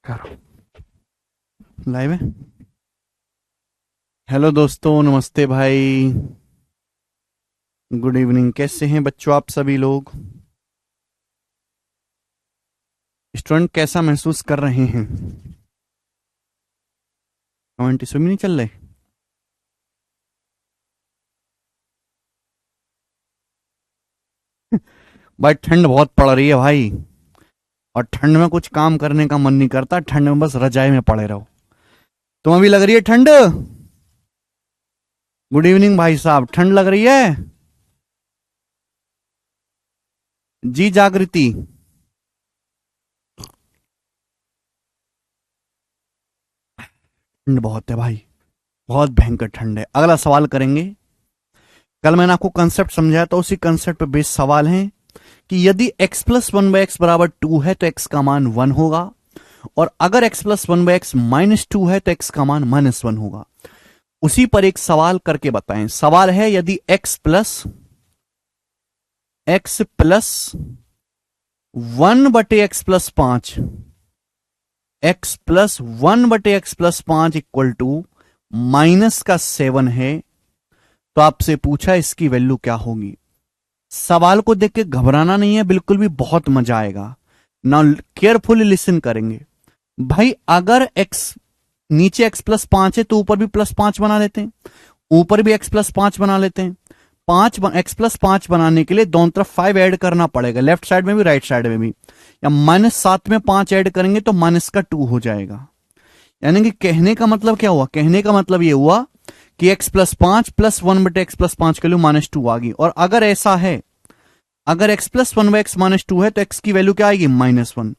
करो लाइव है। हेलो दोस्तों, नमस्ते भाई। Good evening. कैसे हैं बच्चों आप सभी लोग? स्टूडेंट कैसा महसूस कर रहे हैं? कमेंट इसमें भी नहीं चल रहे? भाई ठंड बहुत पड़ रही है भाई, और ठंड में कुछ काम करने का मन नहीं करता। ठंड में बस रजाई में पड़े रहो। तुम्हें भी लग रही है ठंड? गुड इवनिंग भाई साहब, ठंड लग रही है? जी जागृति। ठंड बहुत है भाई, बहुत भयंकर ठंड है। अगला सवाल करेंगे। कल मैंने आपको कंसेप्ट समझाया था, उसी कंसेप्ट पे बेस्ड सवाल है कि यदि x plus one by x बराबर 2 है तो x का मान 1 होगा, और अगर x plus one by x minus 2 है तो x का मान -1 होगा। उसी पर एक सवाल करके बताएं। सवाल है यदि x plus 1/x plus 5, x+1/x+5 equal to -7 है, तो आपसे पूछा इसकी वैल्यू क्या होगी। सवाल को देख के घबराना नहीं है बिल्कुल भी, बहुत मजा आएगा ना। केयरफुली लिसन करेंगे भाई। अगर x नीचे x+5 है तो ऊपर भी +5 बना लेते हैं, ऊपर भी x+5 बना लेते हैं। x+5 बनाने के लिए दोनों तरफ 5 ऐड करना पड़ेगा, लेफ्ट साइड में भी राइट साइड में भी। या -7 में 5 ऐड करेंगे तो -2 हो जाएगा। यानी कि कहने का मतलब क्या हुआ? कहने का मतलब ये हुआ कि x+5 +1/x+5 के लिए -2 आ गई। और अगर ऐसा है, अगर x+1/x -2 है तो x की वैल्यू क्या आएगी? -1।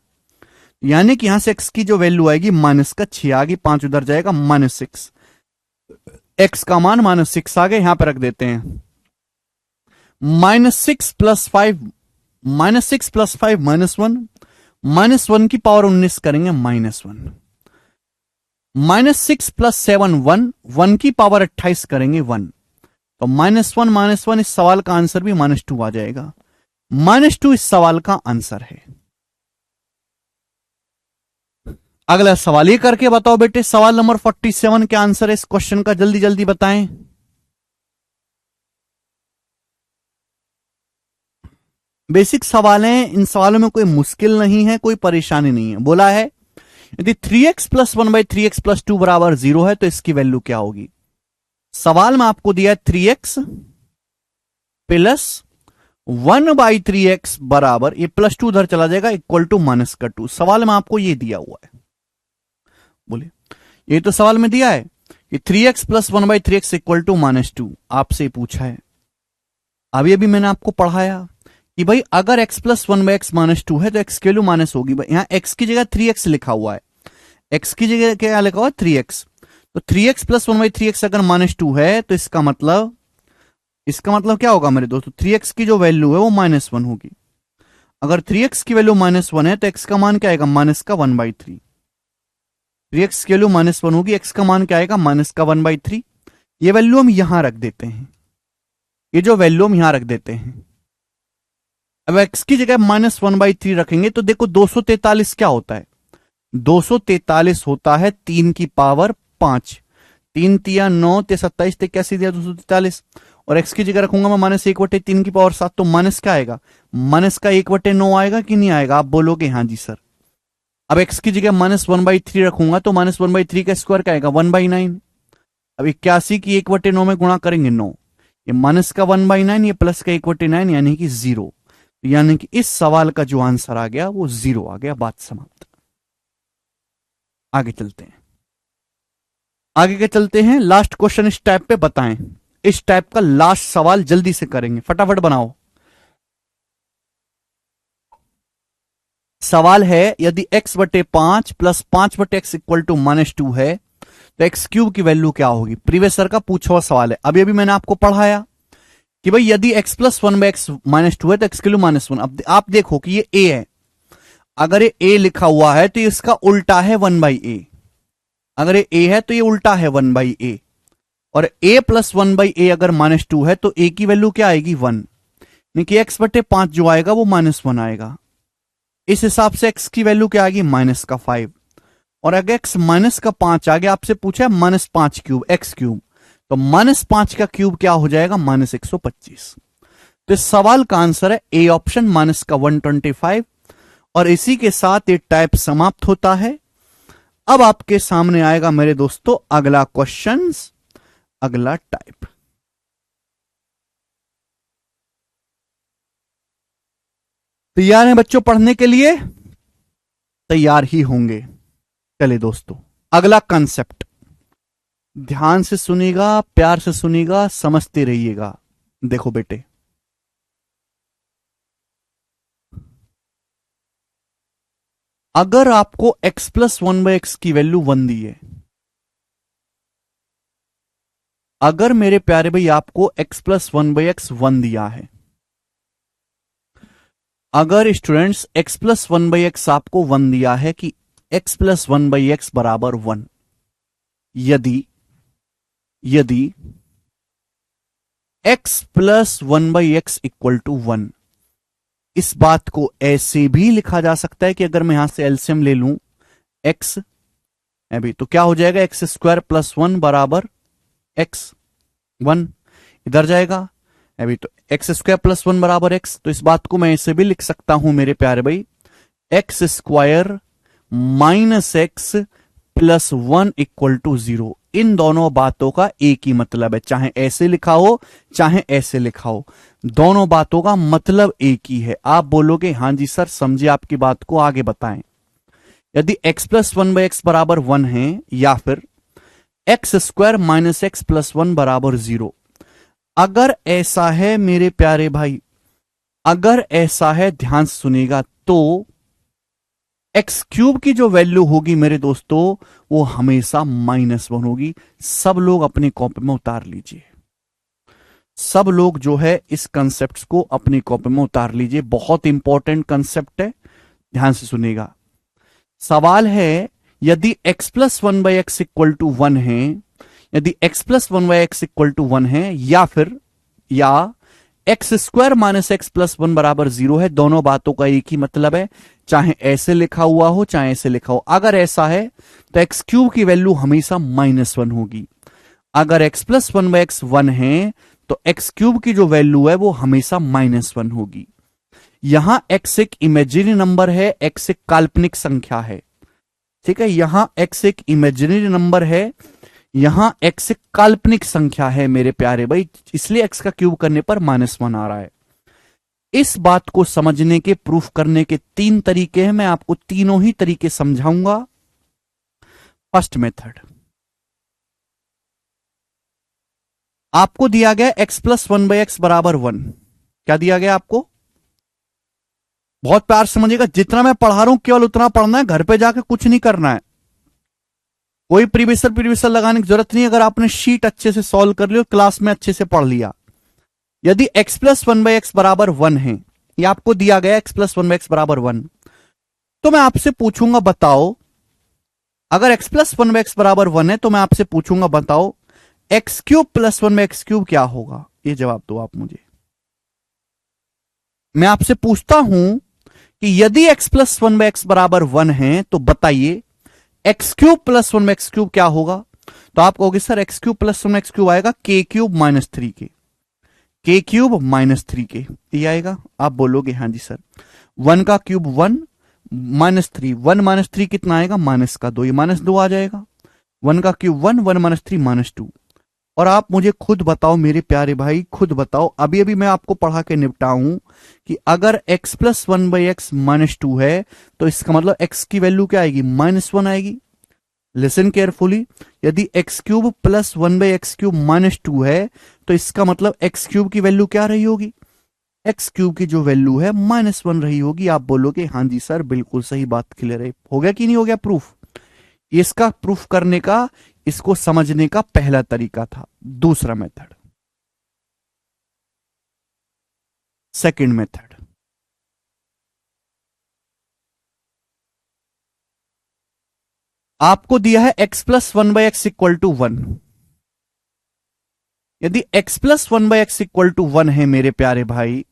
यानी कि यहां से x की जो वैल्यू आएगी -6 आ गई, 5 उधर जाएगा, -6। x का मान -6 आ गए, यहां पर रख देते हैं। -6 + 5 -6 + 5 -1, -1 की पावर 19 करेंगे -1। -6 + 7 1, 1 की पावर 28 करेंगे 1। तो -1 इस सवाल का आंसर भी -2 आ जाएगा। -2 इस सवाल का आंसर है। अगला सवाल ये करके बताओ बेटे। सवाल नंबर 47 क्या आंसर है इस क्वेश्चन का? जल्दी जल्दी बताएं। बेसिक सवाल है, इन सवालों में कोई मुश्किल नहीं है, कोई परेशानी नहीं है। बोला है यदि 3x + 1/3x+2 बराबर 0 है तो इसकी वैल्यू क्या होगी। सवाल में आपको दिया है 3x + 1/3x बराबर, ये +2 उधर चला जाएगा, इक्वल टू -2। सवाल में आपको ये दिया हुआ है। बोले ये तो सवाल में दिया है कि 3x + 1/3x इक्वल टू -2। आपसे पूछा है, अभी अभी मैंने आपको पढ़ाया कि भाई अगर x + 1/x -2 है तो x की वैल्यू माइनस होगी। यहां x की जगह 3x लिखा हुआ है, x की जगह क्या लिखा हुआ है? 3x। तो 3x + 1/3x अगर -2 है तो इसका मतलब क्या होगा मेरे दोस्तों? 3x की जो वैल्यू है वो -1 होगी। अगर 3x की वैल्यू -1 है तो x का मान क्या आएगा? -1/3। 3x की वैल्यू -1 होगी, x का मान क्या आएगा? -1/3। ये वैल्यू हम यहां रख देते हैं, ये जो वैल्यू हम यहां रख देते हैं। अब x की जगह -1/3 रखेंगे तो देखो 243 क्या होता है? 243 होता है 3 की पावर 5। 3 तिया 9 ते 27 ते कैसे दिया 243। और x की जगह रखूंगा मैं -1/3 की पावर 7, तो माइनस क्या आएगा? -1/9 आएगा कि नहीं आएगा? आप बोलोगे हाँ जी सर। अब x की जगह -1/3 रखूंगा तो -1/3 का स्क्वायर क्या आएगा? 1/9। अब 81 की 1/9 में गुणा करेंगे 9, ये माइनस का 1/9, ये प्लस का 1/9, यानी कि 0। यानी कि इस सवाल का जो आंसर आ गया वो 0 आ गया। बात समाप्त। आगे चलते हैं, आगे के चलते हैं। लास्ट क्वेश्चन इस टाइप पे बताएं। इस टाइप का लास्ट सवाल जल्दी से करेंगे, फटाफट बनाओ। सवाल है यदि x/5 + 5/x इक्वल टू -2 है तो x³ की वैल्यू क्या होगी। प्रीवियस सर का पूछा हुआ सवाल है, अभी अभी मैंने आपको पढ़ाया कि भाई यदि x + 1/x -2 है तो x के लिए -1। अब आप देखो कि ये a है, अगर ये a लिखा हुआ है तो इसका उल्टा है 1/a। अगर ये a है तो ये उल्टा है 1/a। और a + 1/a अगर -2 है तो a की वैल्यू क्या आएगी? 1। यानी कि x/5 जो आएगा वो -1 आएगा। इस हिसाब से x की वैल्यू क्या आएगी? -5। और अगर x माइनस का 5 आ गया, आपसे पूछा है -5 क्यूब x क्यूब, तो -5 का क्यूब क्या हो जाएगा, -125। तो इस सवाल का आंसर है ए ऑप्शन, माइनस का 125। और इसी के साथ ये टाइप समाप्त होता है। अब आपके सामने आएगा मेरे दोस्तों अगला क्वेश्चन, अगला टाइप। तैयार हैं बच्चों पढ़ने के लिए? तैयार ही होंगे। चलिए दोस्तों, अगला कंसेप्ट ध्यान से सुनिएगा, प्यार से सुनिएगा, समझते रहिएगा। देखो बेटे, अगर आपको x प्लस 1/x की वैल्यू 1 दी है, अगर मेरे प्यारे भाई आपको x प्लस 1/x 1 दिया है, अगर स्टूडेंट्स x प्लस 1/x आपको 1 दिया है कि x प्लस 1/x बराबर 1, यदि x plus 1/x equal to 1, इस बात को ऐसे भी लिखा जा सकता है कि अगर मैं यहां से एलसीएम ले लूं x अभी, तो क्या हो जाएगा, एक्स स्क्वायर प्लस 1 बराबर x 1, इधर जाएगा अभी, तो एक्स स्क्वायर प्लस 1 बराबर x। तो इस बात को मैं ऐसे भी लिख सकता हूं मेरे प्यारे भाई, x square minus x plus 1 equal to 0। इन दोनों बातों का एक ही मतलब है, चाहे ऐसे लिखा हो चाहे ऐसे लिखा हो, दोनों बातों का मतलब एक ही है। आप बोलोगे हां जी सर समझे आपकी बात को, आगे बताएं। यदि x प्लस 1/x बराबर 1 है, या फिर x square minus x plus 1 बराबर 0, अगर ऐसा है मेरे प्यारे भाई, अगर ऐसा है, ध्यान से सुनिएगा, तो एक्स क्यूब की जो वैल्यू होगी मेरे दोस्तों, वो हमेशा -1 होगी। सब लोग अपनी कॉपी में उतार लीजिए, सब लोग जो है इस कंसेप्ट को अपनी कॉपी में उतार लीजिए, बहुत इंपॉर्टेंट कंसेप्ट है, ध्यान से सुनिएगा। सवाल है, यदि x plus 1/x equal to 1 है, यदि x plus 1/x equal to 1 है, या x square minus x plus 1 बराबर 0 है, दोनों बातों का एक ही मतलब है, चाहे ऐसे लिखा हुआ हो चाहे ऐसे लिखा हो। अगर ऐसा है तो एक्स क्यूब की वैल्यू हमेशा -1 होगी। अगर x प्लस 1/x 1 है, तो एक्स क्यूब की जो वैल्यू है वो हमेशा -1 होगी। यहां x एक इमेजिनरी नंबर है, x एक काल्पनिक संख्या है, ठीक है, यहां x एक इमेजिनरी नंबर है, यहां x एक काल्पनिक संख्या है मेरे प्यारे भाई, इसलिए x का क्यूब करने पर -1 आ रहा है। इस बात को समझने के, प्रूफ करने के 3 तरीके हैं, मैं आपको तीनों ही तरीके समझाऊंगा। फर्स्ट मेथड, आपको दिया गया x प्लस 1/x बराबर 1, क्या दिया गया आपको, बहुत प्यार से समझिएगा, जितना मैं पढ़ा रहा हूं केवल उतना पढ़ना है, घर पे जाकर कुछ नहीं करना है, कोई प्रीवियसर लगाने की जरूरत नहीं। अगर आपने शीट अच्छे से सॉल्व कर लिया, क्लास में अच्छे से पढ़ लिया, यदि x प्लस 1/x बराबर 1 है, ये आपको दिया गया x प्लस 1/x बराबर 1, तो मैं आपसे पूछूंगा बताओ, अगर x प्लस 1/x बराबर 1 है तो मैं आपसे पूछूंगा बताओ x cube plus 1/x cube क्या होगा, ये जवाब दो आप मुझे। मैं आपसे पूछता हूं कि यदि x प्लस 1/x बराबर 1 है तो बताइए x cube plus 1/x cube क्या होगा। तो आप कहोगे sir x cube plus 1/x cube आएगा k cube minus 3k, k cube minus 3k, ये आएगा। आप बोलोगे हाँ जी सर, 1 का क्यूब 1 -3, 1 -3 कितना आएगा, -2, ये -2 आ जाएगा। 1 का क्यूब 1, 1 -3 -2। और आप मुझे खुद बताओ मेरे प्यारे भाई, खुद बताओ, अभी अभी मैं आपको पढ़ा के निपटाऊं कि अगर x प्लस 1/x -2 है, तो इसका मतलब x की वैल्यू क्या आएगी, -1 आएगी। लिसन केयरफुली, यदि x cube plus 1/x cube -2 है, तो इसका मतलब x क्यूब की वैल्यू क्या रही होगी, x क्यूब की जो वैल्यू है -1 रही होगी। आप बोलोगे हाँ जी सर बिल्कुल सही बात, क्लियर है, हो गया कि नहीं हो गया प्रूफ। इसका प्रूफ करने का, इसको समझने का पहला तरीका था। दूसरा मेथड, सेकंड मेथड, आपको दिया है x plus 1/x equal to 1, यदि x plus 1/x equal to 1 है मेरे प्यारे भाई,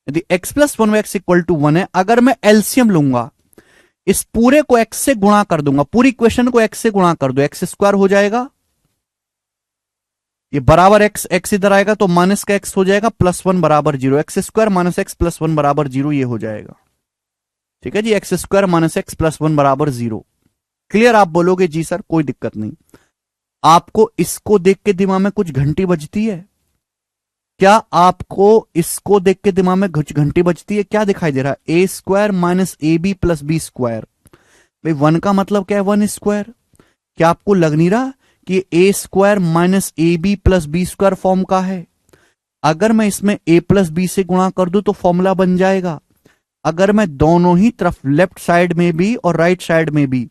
यदि x plus 1/x equal to 1 है, अगर मैं एलसीएम लूंगा, इस पूरे को x से गुणा कर दूंगा, पूरी इक्वेशन को x से गुणा कर दो, एक्स स्क्वायर हो जाएगा, ये बराबर x इधर आएगा तो माइनस का x हो जाएगा, +1 बराबर 0, x square minus x plus 1 बराबर 0 ये हो जाएगा। ठीक है जी, x square minus x plus 1 बराबर 0। क्लियर? आप बोलोगे जी सर कोई दिक्कत नहीं। आपको इसको देख के दिमाग में कुछ घंटी बजती है क्या? आपको इसको देख के दिमाग में कुछ घंटी बजती है? क्या दिखाई दे रहा है? A square minus a b plus b square. भाई 1 का मतलब क्या है? 1 स्क्वायर। क्या आपको लग नहीं रहा कि a square minus a b plus b square form का है? अगर मैं इसमें ए प्लस बी से गुणा कर दूं तो फॉर्मूला बन जाएगा। अगर मैं दोनों ही तरफ लेफ्ट साइड में भी और राइट साइड में भी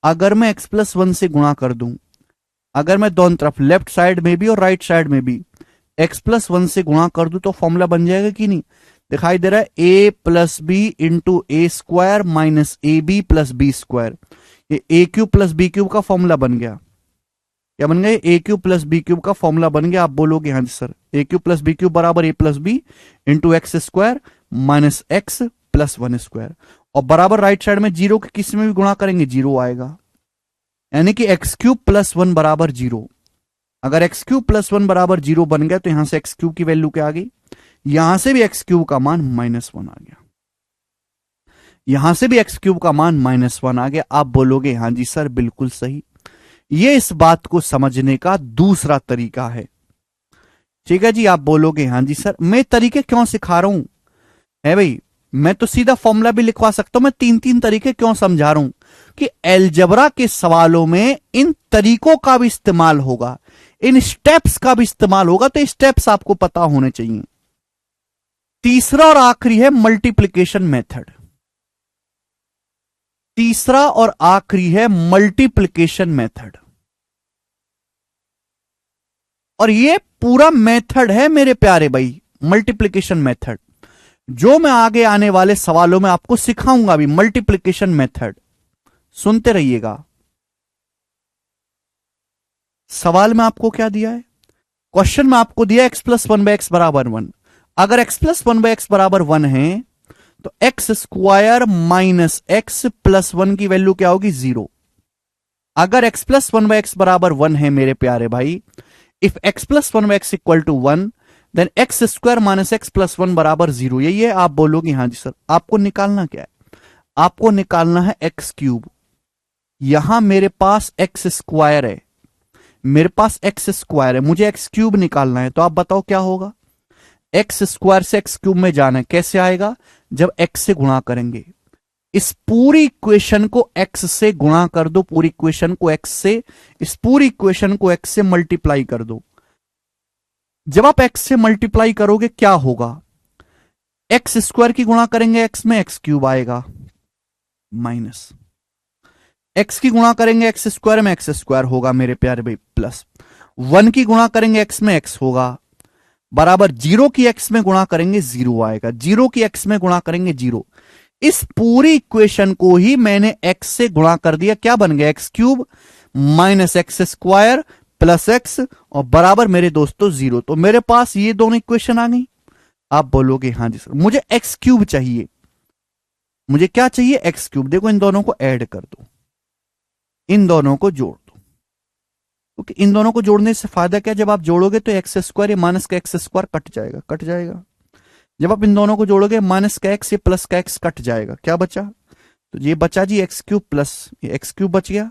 अगर मैं x प्लस 1 से गुणा कर दूं, अगर मैं दोनों तरफ लेफ्ट साइड में भी और राइट साइड में भी x प्लस 1 से गुणा कर दूं तो फॉर्मूला बन जाएगा कि नहीं? दिखाई दे रहा है a plus b into a square minus a b plus b square. ये a cube plus b cube का फॉर्मूला बन गया। क्या बन गया? A cube plus b cube का फॉर्मूला बन गया। आप बोलोगे हाँ जी sir, a cube plus b cube बराबर a plus b into x square minus x plus 1 square, और बराबर राइट साइड में 0 के किसी में भी गुणा करेंगे 0 आएगा, यानी कि एक्स क्यूब प्लस 1 बराबर 0। अगर एक्स क्यूब प्लस 1 बराबर 0 बन गया तो यहां से एक्स क्यूब की वैल्यू क्या आ गई? यहां से भी एक्स क्यूब का मान -1 आ गया, यहां से भी एक्स क्यूब का मान -1 आ गया। आप बोलोगे हाँ जी सर बिल्कुल सही। ये इस बात को समझने का दूसरा तरीका है। ठीक है जी, आप बोलोगे हाँ जी सर मैं तरीके क्यों सिखा रहा हूं? है भाई, मैं तो सीधा फॉर्मूला भी लिखवा सकता हूं, मैं 3 तरीके क्यों समझा रहा हूं कि अलजेब्रा के सवालों में इन तरीकों का भी इस्तेमाल होगा, इन स्टेप्स का भी इस्तेमाल होगा, तो स्टेप्स आपको पता होने चाहिए। तीसरा और आखिरी है मल्टीप्लिकेशन मेथड। तीसरा और आखिरी है मल्टीप्लिकेशन मेथड, और ये पूरा मेथड है मेरे प्यारे भाई, मल्टीप्लिकेशन मेथड, जो मैं आगे आने वाले सवालों में आपको सिखाऊंगा भी। मल्टीप्लिकेशन मेथड सुनते रहिएगा। सवाल में आपको क्या दिया है? क्वेश्चन में आपको दिया x प्लस 1 बाय एक्स बराबर 1। अगर x प्लस 1 बाय एक्स बराबर 1 है तो x square minus x plus 1 की वैल्यू क्या होगी? 0। अगर x प्लस 1 बाय एक्स बराबर 1 है मेरे प्यारे भाई, if x plus 1 by x equal to 1 then x square minus x plus 1 बराबर 0। यही है। आप बोलोगे हाँ जी सर आपको निकालना क्या है? आपको निकालना है एक्स क्यूब। यहां मेरे पास एक्स स्क्वायर है, मेरे पास एक्स स्क्वायर है, मुझे एक्स क्यूब निकालना है। तो आप बताओ क्या होगा? एक्स स्क्वायर से एक्स क्यूब में जाना है। कैसे आएगा? जब एक्स से गुणा करेंगे। इस पूरी इक्वेशन को एक्स से गुणा कर दो, पूरी इक्वेशन को एक्स से, इस पूरी इक्वेशन को एक्स से मल्टीप्लाई कर दो। जब आप एक्स से मल्टीप्लाई करोगे क्या होगा? एक्स स्क्वायर की गुणा करेंगे एक्स में, एक्स क्यूब आएगा, माइनस एक्स की गुणा करेंगे एक्स स्क्वायर में, एक्स स्क्वायर होगा मेरे प्यारे भाई, प्लस 1 की गुणा करेंगे एक्स में, एक्स होगा, बराबर 0 की एक्स में गुणा करेंगे 0 आएगा, 0 की एक्स में गुणा करेंगे 0। इस पूरी इक्वेशन को ही मैंने एक्स से गुणा कर दिया। क्या बन गया? X cube minus x square plus x और बराबर मेरे दोस्तों 0। तो मेरे पास ये दोनों इक्वेशन आ गई। आप बोलोगे हाँ जी सर मुझे एक्स क्यूब चाहिए। मुझे क्या चाहिए? X cube. देखो इन दोनों को ऐड कर दो, इन दोनों को जोड़ दो, क्योंकि इन दोनों को जोड़ने से फायदा क्या? जब आप जोड़ोगे तो एक्स स्क्वायर या माइनस का एक्स स्क्वायर कट जाएगा, कट जाएगा। जब आप इन दोनों को जोड़ोगे माइनस का एक्स या प्लस का एक्स कट जाएगा। क्या बचा? तो ये बचा जी एक्स क्यूब प्लस ये एक्स क्यूब बच गया,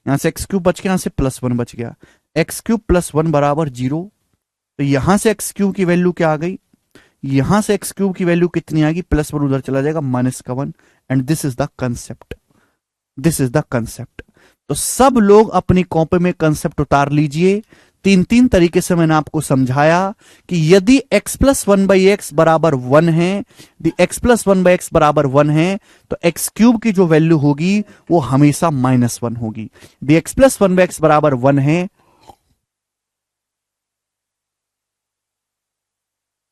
यहां से एक्स क्यूब बच गया, यहां से प्लस 1 बच गया, एक्स क्यूब प्लस 1 बराबर 0। तो यहां से एक्स क्यूब की वैल्यू क्या आ गई? यहां से एक्स क्यूब की वैल्यू कितनी आ गई? प्लस 1 उधर चला जाएगा, माइनस का 1। And this is the concept, this is the concept. तो सब लोग अपनी कॉपी में कंसेप्ट उतार लीजिए। 3 तरीके से मैंने आपको समझाया कि यदि x प्लस 1 बाई एक्स बराबर 1 है, यदि x प्लस 1 बाई एक्स बराबर 1 है तो x क्यूब की जो वैल्यू होगी वो हमेशा -1 होगी। यदि x प्लस 1 बाई एक्स बराबर 1 है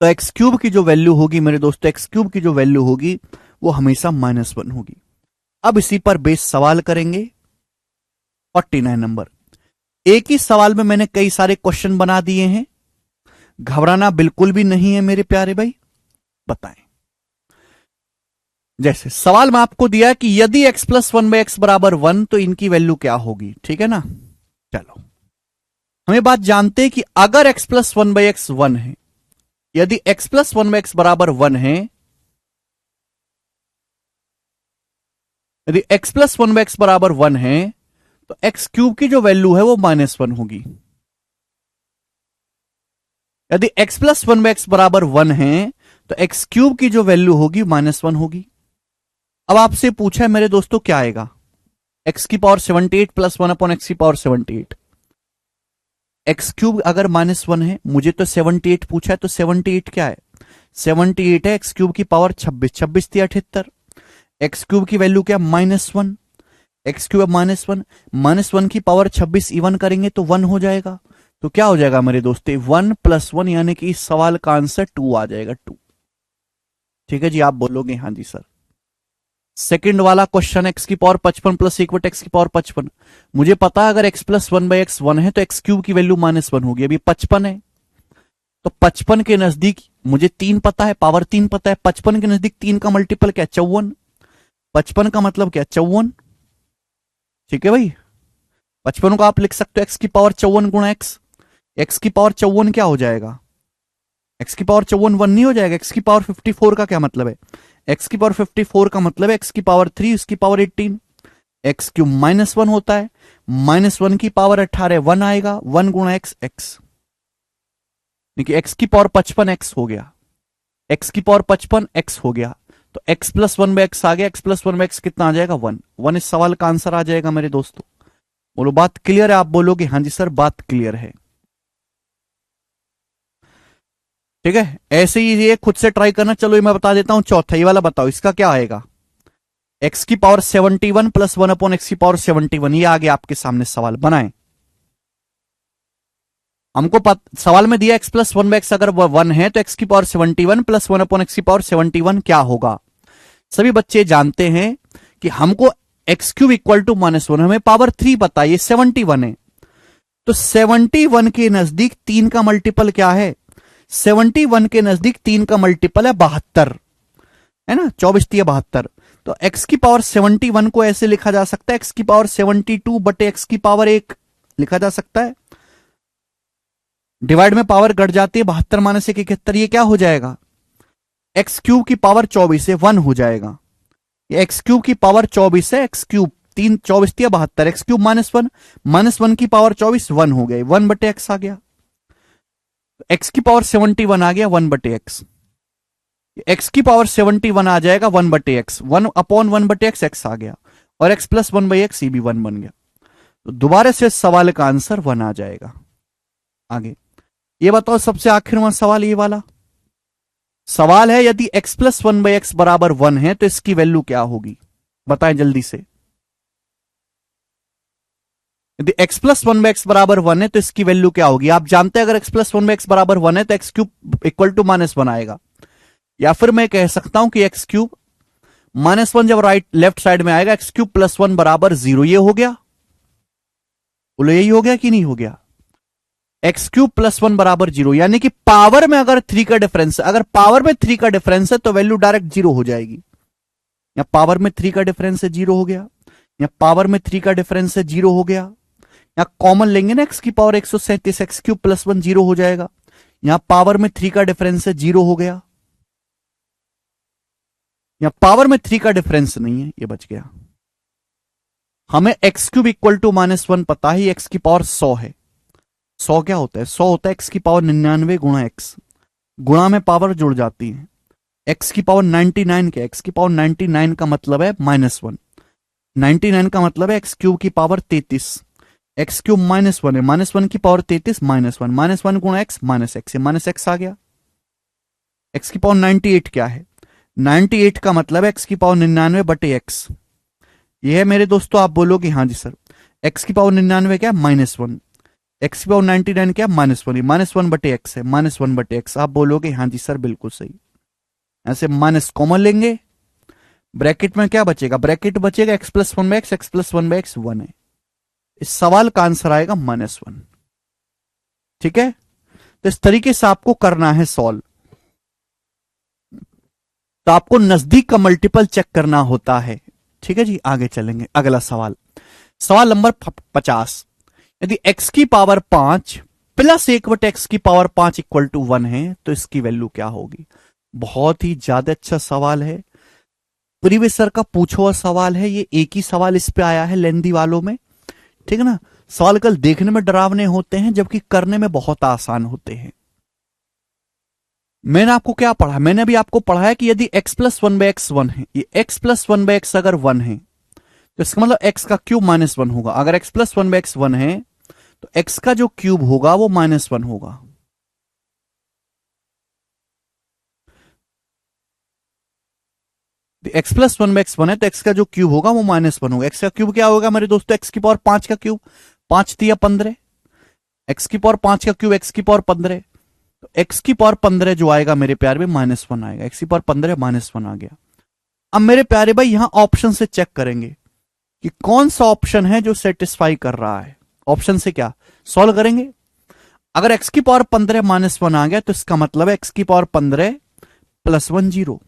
तो x क्यूब की जो वैल्यू होगी मेरे दोस्तों, x क्यूब की जो वैल्यू होगी वो हमेशा -1 होगी। अब इसी पर बेस सवाल करेंगे। 49 नंबर। एक ही सवाल में मैंने कई सारे क्वेश्चन बना दिए हैं, घबराना बिल्कुल भी नहीं है मेरे प्यारे भाई। बताएं जैसे सवाल में आपको दिया कि यदि x plus one by x बराबर 1 तो इनकी वैल्यू क्या होगी, ठीक है ना। चलो हम ये बात जानते हैं कि अगर x plus one by x 1 है, यदि x plus one by x बराबर 1 है, यदि x plus one by x बराबर 1 है तो x क्यूब की जो वैल्यू है वो -1 होगी। यदि x plus one by x बराबर 1 है तो x क्यूब की जो वैल्यू होगी -1 होगी। अब आपसे पूछा है मेरे दोस्तों क्या आएगा, x की पावर 78 प्लस 1 अपॉन एक्स की पावर 78। एक्स क्यूब अगर -1 है, मुझे तो 78 पूछा है, तो 78 क्या है, 78 है एक्स क्यूब की पावर 26, 26 थी 78, एक्स क्यूब की वैल्यू क्या -1, एक्स क्यूब -1, -1 की पावर 26 इवन करेंगे तो 1 हो जाएगा। तो क्या हो जाएगा मेरे दोस्तों, 1 + 1 यानी कि इस सवाल का आंसर 2 आ जाएगा, 2। ठीक है जी, आप बोलोगे हाँ जी सर। सेकंड वाला क्वेश्चन, एक्स की पावर 55 प्लस इक्वल एक्स की पावर 55। मुझे पता है अगर x plus one by x 1 है तो एक्स क्यूब की वैल्यू -1 होगी। अभी 55 है तो 55 के नजदीक मुझे 3 पता है, पावर 3 पता है, 55 के नजदीक 3 का मल्टीपल क्या, 54। 55 का मतलब क्या, 54। ठीक है भाई, 55 को आप लिख सकते हो एक्स की पावर 54 गुणा एक्स। एक्स की पावर 54 क्या हो जाएगा, एक्स की पावर 54 1 नहीं हो जाएगा। एक्स की पावर 54 का क्या मतलब है, एक्स की पावर 54 का मतलब है एक्स की पावर 3 उसकी पावर 18। एक्स क्यूब -1 होता है, -1 की पावर 18 1 आएगा, 1 गुणा एक्स, एक्स। देखिए एक्स की पावर 55 एक्स हो गया, एक्स की पावर 55 एक्स हो गया, तो x plus one by x आ गया। X plus one by x कितना आ जाएगा, 1। 1 इस सवाल का आंसर आ जाएगा मेरे दोस्तों। बोलो बात क्लियर है, आप बोलोगे हाँ जी सर बात क्लियर है। ठीक है, ऐसे ही ये खुद से ट्राई करना। चलो ये मैं बता देता हूं, चौथा ये वाला बताओ इसका क्या आएगा, एक्स की पावर 71 प्लस 1 अपॉन एक्स की पावर 71। ये आगे आपके सामने सवाल बनाए। हमको सवाल में दिया x plus one by x अगर 1 है तो एक्स की पावर 71 प्लस 1 अपॉन एक्स की पावर 71 क्या होगा। सभी बच्चे जानते हैं कि हमको एक्स क्यूब इक्वल टू -1, हमें पावर 3 पता है, ये 71 है। तो 71 के नजदीक 3 का मल्टीपल क्या है, 71 के नजदीक 3 का मल्टीपल है 72, है ना, 24 72। तो x की पावर 71 को ऐसे लिखा जा सकता है, एक्स की पावर 72 बटे एक्स की पावर 1 लिखा जा सकता है। डिवाइड में पावर घट जाती है, 72 माइनस 71, ये क्या हो जाएगा, एक्स क्यूब की पावर 24 है, 1 हो जाएगा। ये एक्स क्यूब की पावर 24 है, एक्स क्यूब 3 24 थी 72, एक्स क्यूब -1 की पावर 24 1 हो गया, 1 बटे एक्स आ गया। एक्स की पावर 71 आ गया 1 बटे एक्स, एक्स की पावर 71 आ जाएगा 1 बटे एक्स, 1 अपॉन 1 बटे एक्स, एक्स आ गया, और एक्स प्लस 1 बाई एक्स, ये भी 1 बन गया। तो दोबारा से सवाल का आंसर 1 आ जाएगा। आगे ये बताओ, सबसे आखिर में सवाल ये वाला सवाल है, यदि x plus one by x बराबर 1 है तो इसकी वैल्यू क्या होगी, बताएं जल्दी से। यदि x plus one by x बराबर 1 है तो इसकी वैल्यू क्या होगी। आप जानते हैं अगर x plus one by x बराबर 1 है तो एक्स क्यूब इक्वल टू -1 आएगा, या फिर मैं कह सकता हूं कि एक्स क्यूब -1 जब लेफ्ट साइड में आएगा, एक्स क्यूब प्लस 1 बराबर 0। ये हो गया, बोलो यही हो गया कि नहीं हो गया, एक्स क्यूब प्लस 1 बराबर 0, यानी कि पावर में अगर 3 का डिफरेंस है, अगर पावर में 3 का डिफरेंस है तो वैल्यू डायरेक्ट 0 हो जाएगी। या पावर में 3 का डिफरेंस है 0 हो गया, या पावर में 3 का डिफरेंस है 0 हो गया, या कॉमन लेंगे ना एक्स की पावर 137, एक्स क्यूब प्लस 1 0 हो जाएगा। यहां पावर में 3 का डिफरेंस है 0 हो गया, या पावर में 3 का डिफरेंस नहीं है, ये बच गया। हमें एक्स क्यूब इक्वल टू -1 पता है, एक्स की पावर 100 है। 100 क्या होता है, 100 होता है एक्स की पावर 99 गुणा एक्स, गुणा में पावर जुड़ जाती है। एक्स की पावर 99 क्या, एक्स की पावर 99 का मतलब है -1, 99 का मतलब है एक्स क्यूब की पावर 33, एक्स क्यूब -1 है, -1 की पावर 33 -1 गुणा एक्स, -x, -x आ गया। एक्स की पावर 98 क्या है, 98 का मतलब है एक्स की पावर 99 बटे एक्स। ये है मेरे दोस्तों, आप बोलोगे हाँ जी सर। एक्स की पावर 99 क्या, -1, एक्स की पावर 99 क्या, -1, -1 बटे एक्स है, -1 बटे एक्स। आप बोलोगे हाँ जी सर बिल्कुल सही। ऐसे माइनस कॉमन लेंगे, ब्रैकेट में क्या बचेगा, ब्रैकेट बचेगा x plus one by x, x plus one by x 1 है। इस सवाल का आंसर आएगा -1। ठीक है, तो इस तरीके से आपको करना है सॉल्व। तो आपको नजदीक का मल्टीपल चेक करना होता है। ठीक है जी, आगे चलेंगे। अगला सवाल, सवाल नंबर 50। यदि x की पावर 5 प्लस 1/x की पावर 5 इक्वल टू 1 है तो इसकी वैल्यू क्या होगी? बहुत ही ज्यादा अच्छा सवाल है, प्रीवियस सर का पूछा हुआ सवाल है ये। एक ही सवाल इस पे आया है लेंदी वालों में, ठीक है ना। सवाल कल देखने में डरावने होते हैं जबकि करने में बहुत आसान होते हैं। मैंने आपको क्या पढ़ा? मैंने अभी आपको पढ़ा है कि यदि x प्लस 1/x 1 है, ये x प्लस 1/x अगर 1 है तो इसका मतलब x का क्यूब -1 होगा। अगर x प्लस 1/x 1 है तो x का जो क्यूब होगा वो -1 होगा। x प्लस 1/x 1 है तो x का जो क्यूब होगा वो -1 होगा। x का क्यूब क्या होगा मेरे दोस्तों? x की पावर 5 का क्यूब, 5 तिया 15, x की पावर 5 का क्यूब x की पावर 15, तो x की पावर 15 जो आएगा मेरे प्यारे में -1 आएगा। x की पावर 15 -1 आ गया। अब मेरे प्यारे भाई यहां ऑप्शन से चेक करेंगे कि कौन सा ऑप्शन है जो सेटिस्फाई कर रहा है। ऑप्शन से क्या सॉल्व करेंगे? अगर x की पावर 15 -1 आ गया तो इसका मतलब है x की पावर 15 प्लस 1 0।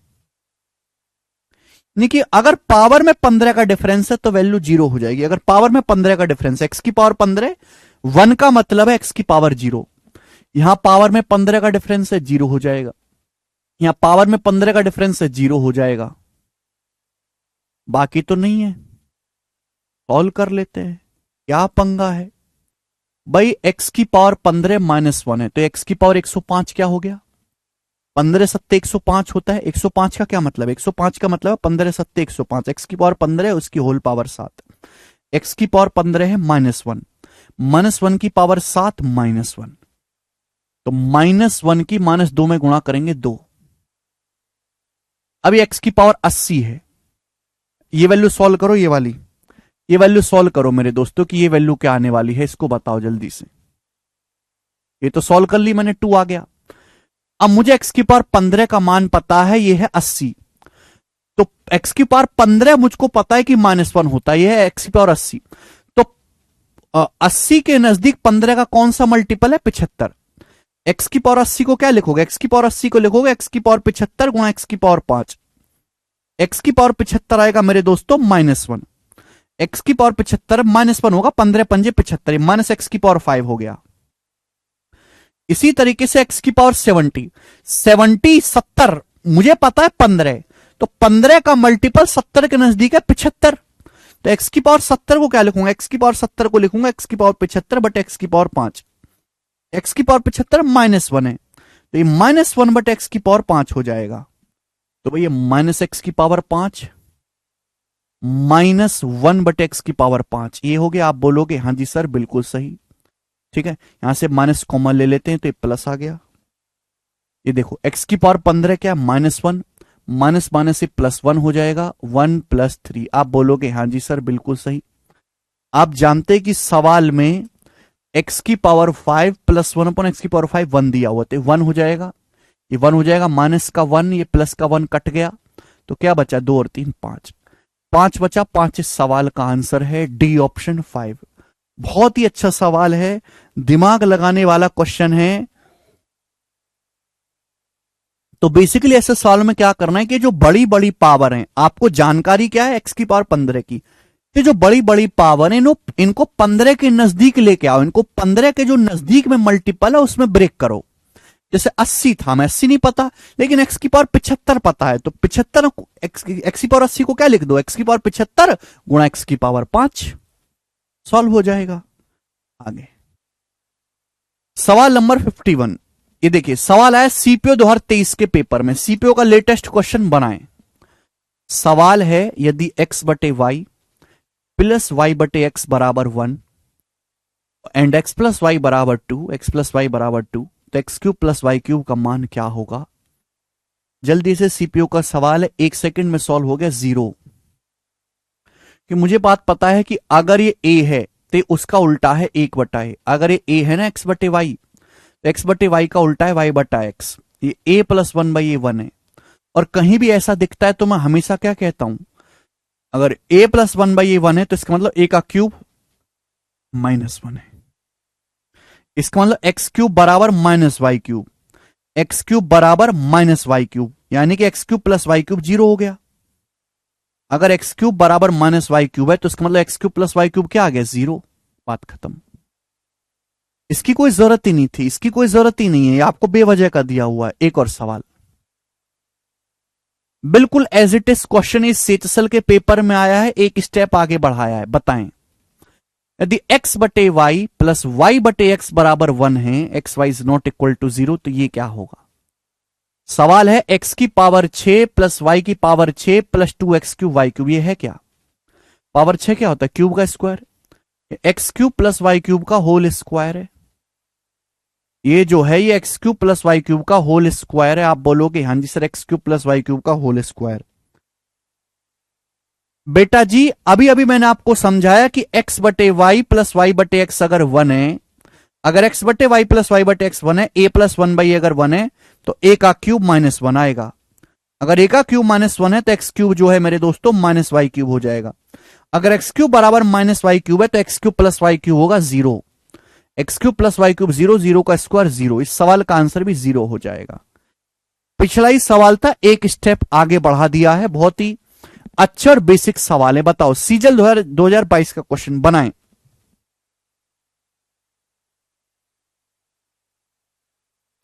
यानी कि अगर पावर में 15 का डिफरेंस है तो वैल्यू 0 हो जाएगी। अगर पावर में 15 का डिफरेंस है, x की पावर 15 1 का मतलब है x की पावर 0। यहां पावर में 15 का डिफरेंस है 0 हो जाएगा। यहां पावर में 15 का डिफरेंस है 0 हो जाएगा। बाकी तो नहीं है, सॉल्व कर लेते हैं। क्या पंगा है भाई? x की पावर 15 -1 है तो x की पावर 105 क्या हो गया? 15 सत्ते 105 होता है। 105 का क्या मतलब है? 105 का मतलब है 15 सत्ते 105। x की पावर 15 है, उसकी होल पावर 7। x की पावर 15 है -1, -1 की पावर 7 -1, तो -1 की -2 में गुणा करेंगे 2। अभी x की पावर 80 है, ये वैल्यू सॉल्व करो। ये वैल्यू सॉल्व करो मेरे दोस्तों कि ये वैल्यू क्या आने वाली है, इसको बताओ जल्दी से। ये तो सॉल्व कर ली मैंने, 2 आ गया। अब मुझे x की पावर 15 का मान पता है, ये है 80। तो x की पावर 15 मुझको पता है कि -1 होता है, ये है x की पावर 80। तो 80 के नजदीक 15 का कौन सा मल्टीपल है? 75। x की पावर 80 को क्या लिखोगे? x की पावर 80 को लिखोगे x की पावर 75 गुणा x की पावर 5। x की पावर 75 आएगा मेरे दोस्तों -1। x की पावर 75 -1 होगा, 15 पंजे 75, माइनस x की पावर 5 हो गया। इसी तरीके से x की पावर 70 मुझे पता है 15, तो 15 का मल्टीपल 70 के नजदीक है 75। तो x की पावर 70 को क्या लिखूंगा? x की पावर 70 को लिखूंगा x की पावर 75 बट x की पावर 5। x की पावर 75 -1 है तो ये -1 बट x की पावर 5 हो जाएगा। तो भैया -x की पावर 5 -1 बट x की पावर 5 ये हो गया। आप बोलोगे हाँ जी सर बिल्कुल सही, ठीक है। यहां से माइनस कॉमन ले लेते हैं तो ये प्लस आ गया। ये देखो x की पावर 15 क्या? -1, माइनस माइनस से +1 हो जाएगा, 1 + 3। आप बोलोगे हाँ जी सर बिल्कुल सही। आप जानते हैं कि सवाल में x की पावर 5 + 1 अपॉन x की पावर 5 1 दिया हुआ, तो 1 हो जाएगा। ये 1 हो जाएगा, माइनस का 1, ये प्लस का 1 कट गया, तो क्या बचा? 2 और 3 5, 5 बचा। 5 इस सवाल का आंसर है डी ऑप्शन 5। बहुत ही अच्छा सवाल है, दिमाग लगाने वाला क्वेश्चन है। तो बेसिकली ऐसे सवाल में क्या करना है कि जो बड़ी बड़ी पावर हैं, आपको जानकारी क्या है x की पावर 15 की, ये जो बड़ी बड़ी पावर है इनको 15 के नजदीक लेके आओ। इनको 15 के जो नजदीक में मल्टीपल है उसमें ब्रेक करो। जैसे 80 था, हमें 80 नहीं पता, लेकिन x की पावर 75 पता है, तो 75 x की पावर 80 को क्या लिख दो? x की पावर 75 गुणा x की पावर 5, सॉल्व हो जाएगा। आगे सवाल नंबर 51। ये देखिए सवाल आया सीपीओ 2023 के पेपर में। सीपीओ का लेटेस्ट क्वेश्चन बनाएं। सवाल है यदि x बटे वाई प्लस वाई बटे एक्स बराबर 1 एंड x प्लस वाई बराबर 2, x प्लस वाई बराबर 2, तो x cube plus y cube का मान क्या होगा? जल्दी से सीपीओ का सवाल है, 1 सेकंड में सॉल्व हो गया 0। कि मुझे बात पता है कि अगर ये a है तो उसका उल्टा है 1/a। अगर ये a है ना x बटे वाई, तो x बटे वाई का उल्टा है y बटा x। ये a + 1/a1 है। और कहीं भी ऐसा दिखता है तो मैं हमेशा क्या कहता हूं, अगर a + 1/a1 है तो इसका मतलब a का क्यूब -1 है। इसका मतलब x क्यूब बराबर -y क्यूब, x क्यूब बराबर -y क्यूब। यानी कि x cube plus y cube 0 हो गया। अगर एक्स क्यूब बराबर माइनस वाई क्यूब है तो इसका मतलब x cube plus y cube क्या आ गया? 0। बात खत्म। इसकी कोई जरूरत ही नहीं थी, इसकी कोई जरूरत ही नहीं है, आपको बेवजह का दिया हुआ है। एक और सवाल बिल्कुल एज इट इज क्वेश्चन इस सेचसल के पेपर में आया है, एक स्टेप आगे बढ़ाया है। बताएं, यदि x बटे वाई प्लस वाई बटे एक्स बराबर 1 है, x y is not equal to 0, तो ये क्या होगा? सवाल है x की पावर 6 प्लस वाई की power 6 plus 2x cube y cube, ये है क्या? पावर 6 क्या होता है? क्यूब का square. X cube plus y cube का होल स्क्वायर है। ये जो है ये x cube plus y cube का होल स्क्वायर है। आप बोलोगे हाँ जी sir x cube plus y cube का होल स्क्वायर। बेटा जी अभी अभी मैंने आपको समझाया कि x बटे वाई प्लस वाई बटे एक्स अगर 1 है, अगर x बटे वाई प्लस वाई बटे एक्स 1 है, a प्लस 1 बाई अगर 1 है तो a का क्यूब माइनस 1 आएगा। अगर a का क्यूब माइनस 1 है तो x क्यूब जो है मेरे दोस्तों माइनस वाई क्यूब हो जाएगा। अगर x क्यूब बराबर माइनस वाई क्यूब है तो x cube plus y cube होगा 0। X cube plus y cube 0, 0 का स्क्वायर 0। इस सवाल का आंसर भी 0 हो जाएगा। पिछला ही सवाल था, एक स्टेप आगे बढ़ा दिया है। बहुत ही अच्छा और बेसिक सवाल है। बताओ सीजल 2022 का क्वेश्चन बनाएं।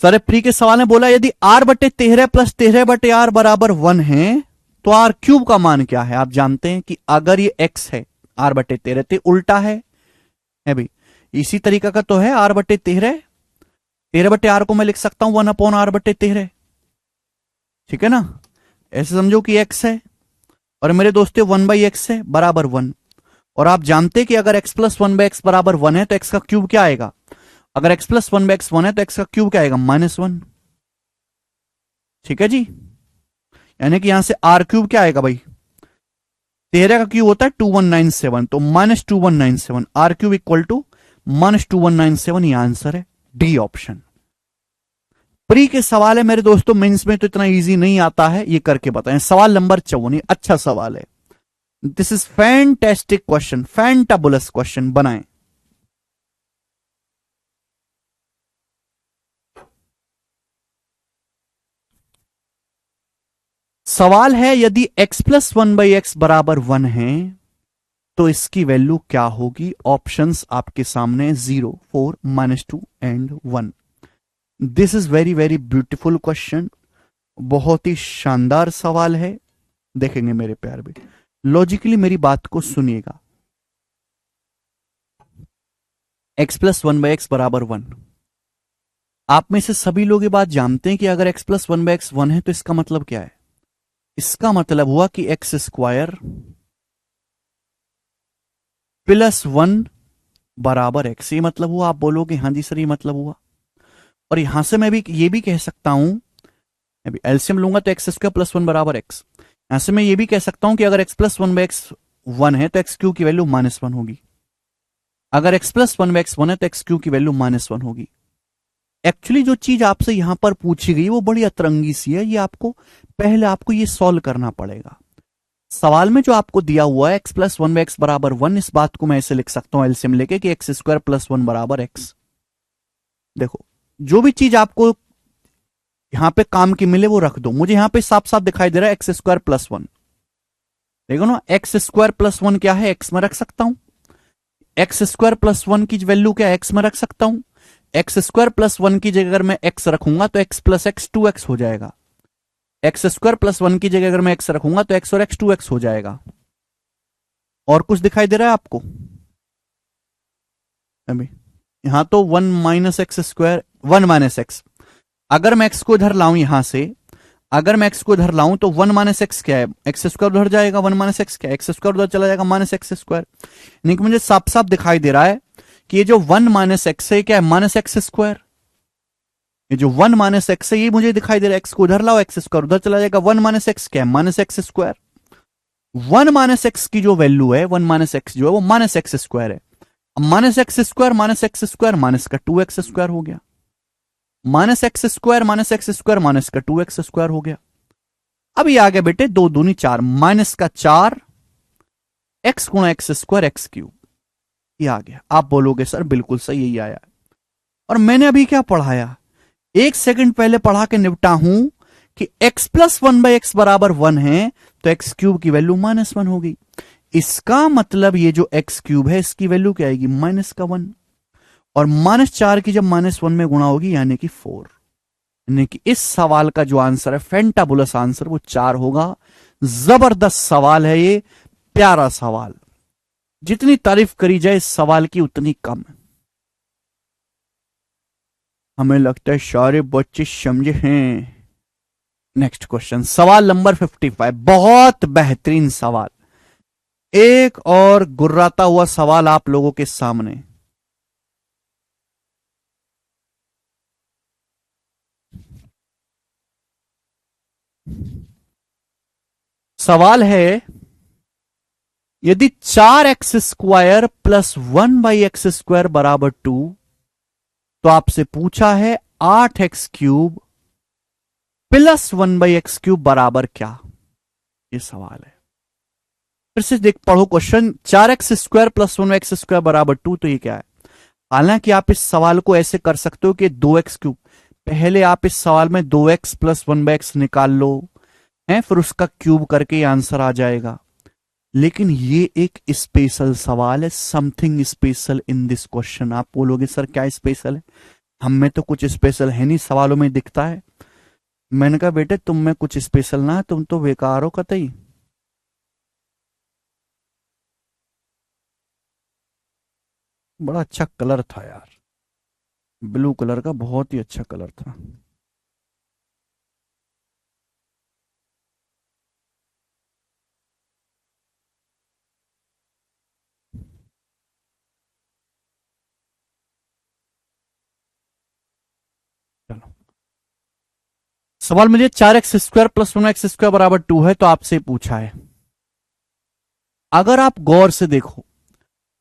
सर प्री के सवाल ने बोला यदि आर बटे 13 प्लस 13 बटे आर बराबर 1 है तो आर क्यूब का मान क्या है? आप जानते हैं कि अगर ये एक्स है आर बटे 13 तो उल्टा है भाई। इसी तरीका का तो है आर बटे 13, 13 बटे आर को मैं लिख सकता हूं 1 अपॉन आर बटे 13। ठीक है ना? ऐसे समझो कि एक्स है और मेरे दोस्तों 1 बाई एक्स है बराबर 1। और आप जानते हैं कि अगर x प्लस 1 बाई एक्स बराबर 1 है तो x का क्यूब क्या आएगा? अगर x प्लस 1 बाई एक्स 1 है तो x का क्यूब क्या आएगा? -1। ठीक है जी, यानी कि यहां से आर क्यूब क्या आएगा भाई? 13 का क्यूब होता है 2197, तो -2197 आर क्यूब इक्वल टू -2197। ये आंसर है डी ऑप्शन। प्री के सवाल है मेरे दोस्तों, मेंस में तो इतना इजी नहीं आता है, ये करके बताएं। सवाल नंबर 54, अच्छा सवाल है। This is fantastic question, fantabulous question. बनाएं। सवाल है यदि x प्लस 1 बाई एक्स बराबर 1 है तो इसकी वैल्यू क्या होगी? ऑप्शंस आपके सामने 0, 4, -2 and 1। This is very very beautiful question, बहुत ही शानदार सवाल है। देखेंगे मेरे प्यार बेटे, लॉजिकली मेरी बात को सुनिएगा। x प्लस 1 बाई एक्स बराबर 1, आप में से सभी लोग ये बात जानते हैं कि अगर x प्लस 1 बाई एक्स 1 है तो इसका मतलब क्या है? इसका मतलब हुआ कि एक्स स्क्वायर प्लस 1 बराबर एक्स। ये मतलब हुआ। आप बोलोगे हाँ जी सर ये मतलब हुआ। और यहां से मैं भी ये भी कह सकता हूं, अभी एलसीएम लूंगा तो एक्स स्क्वायर प्लस 1 बराबर एक्स। यहां से मैं ये भी कह सकता हूं कि अगर एक्स प्लस 1 बाई एक्स 1 है तो एक्स क्यू की वैल्यू -1 होगी। अगर एक्स प्लस 1 बाई एक्स 1 है तो एक्स क्यू की वैल्यू -1 होगी। एक्चुअली जो चीज आपसे यहां पर पूछी गई वो बड़ी अतरंगी सी है, ये आपको पहले आपको ये सॉल्व करना पड़ेगा। सवाल में जो आपको दिया हुआ है एक्स प्लस 1 बाई एक्स बराबर 1, इस बात को मैं ऐसे लिख सकता हूं एलसीएम लेके कि एक्स स्क्वायर प्लस 1 बराबर एक्स। देखो जो भी चीज आपको यहां पे काम की मिले वो रख दो। मुझे यहां पे साफ साफ दिखाई दे रहा है एक्स स्क्वायर प्लस 1। देखो ना, एक्स स्क्वायर प्लस 1 क्या है? एक्स में रख सकता हूं। एक्स स्क्वायर प्लस 1 की वैल्यू क्या है? एक्स में रख सकता हूं। एक्स स्क्वायर प्लस 1 की जगह अगर मैं एक्स रखूंगा तो एक्स प्लस एक्स 2x हो जाएगा। एक्स स्क्वायर प्लस 1 की जगह अगर मैं एक्स रखूंगा तो एक्स और एक्स 2x हो जाएगा। और कुछ दिखाई दे रहा है आपको? अभी यहां तो 1 minus x square 1 minus x, अगर मैं एक्स को इधर लाऊं यहां से, अगर मैं एक्स को इधर लाऊं तो 1 माइनस एक्स क्या है? एक्स स्क्वायर उधर जाएगा, 1 माइनस एक्स क्या है? एक्स स्क्वायर उधर चला जाएगा, माइनस एक्स स्क्वायर। यानी कि मुझे साफ साफ दिखाई दे रहा है कि ये जो 1 माइनस एक्स है क्या है? Minus x square. ये जो 1 माइनस एक्स है ये मुझे दिखाई दे रहा है, एक्स को उधर लाओ एक्स स्क्वायर उधर चला जाएगा, 1 माइनस एक्स क्या है? Minus x square. 1 minus x की जो वैल्यू है 1 माइनस एक्स जो है वो माइनस एक्स स्क्वायर है। माइनस एक्स स्क्वायर माइनस का 2x स्क्वायर हो गया। माइनस एक्स स्क्वायर माइनस का 2x स्क्वायर हो गया। अब ये आ गया बेटे 2 दूनी 4, माइनस का 4 एक्स गुणा एक्स स्क्वायर एक्स क्यूब, ये आ गया। आप बोलोगे सर बिल्कुल सही यही आया। और मैंने अभी क्या पढ़ाया? 1 सेकंड पहले पढ़ा के निपटा हूं कि x plus one by x बराबर 1 है तो एक्स क्यूब की वैल्यू -1 होगी। इसका मतलब ये जो एक्स क्यूब है इसकी वैल्यू क्या आएगी, -1, और -4 की जब -1 में गुणा होगी यानी कि 4। यानी कि इस सवाल का जो आंसर है, फेंटाबुलस आंसर, वो 4 होगा। जबरदस्त सवाल है ये, प्यारा सवाल। जितनी तारीफ करी जाए इस सवाल की उतनी कम है। हमें लगता है सारे बच्चे समझे हैं। नेक्स्ट क्वेश्चन, सवाल नंबर 55, बहुत बेहतरीन सवाल। एक और गुर्राता हुआ सवाल आप लोगों के सामने। सवाल है, यदि 4x² प्लस 1/x² बराबर 2, तो आपसे पूछा है 8x³ प्लस 1/x³ बराबर क्या। ये सवाल है, फिर से देख पढ़ो क्वेश्चन। 4x² प्लस 1x² बराबर 2, तो ये क्या है। हालांकि आप इस सवाल को ऐसे कर सकते हो कि 2x³, पहले आप इस सवाल में 2x प्लस 1/x निकाल लो है, फिर उसका क्यूब करके आंसर आ जाएगा। लेकिन ये एक स्पेशल सवाल है, something special in this question. आप बोलोगे सर क्या स्पेशल है, हम में तो कुछ स्पेशल है नहीं, सवालों में दिखता है। मैंने कहा बेटे तुम में कुछ स्पेशल ना है, तुम तो बेकार हो कतई। बड़ा अच्छा कलर था यार, ब्लू कलर का, बहुत ही अच्छा कलर था। चलो, सवाल मुझे 4x² प्लस 1x² बराबर 2 है, तो आपसे पूछा है, अगर आप गौर से देखो,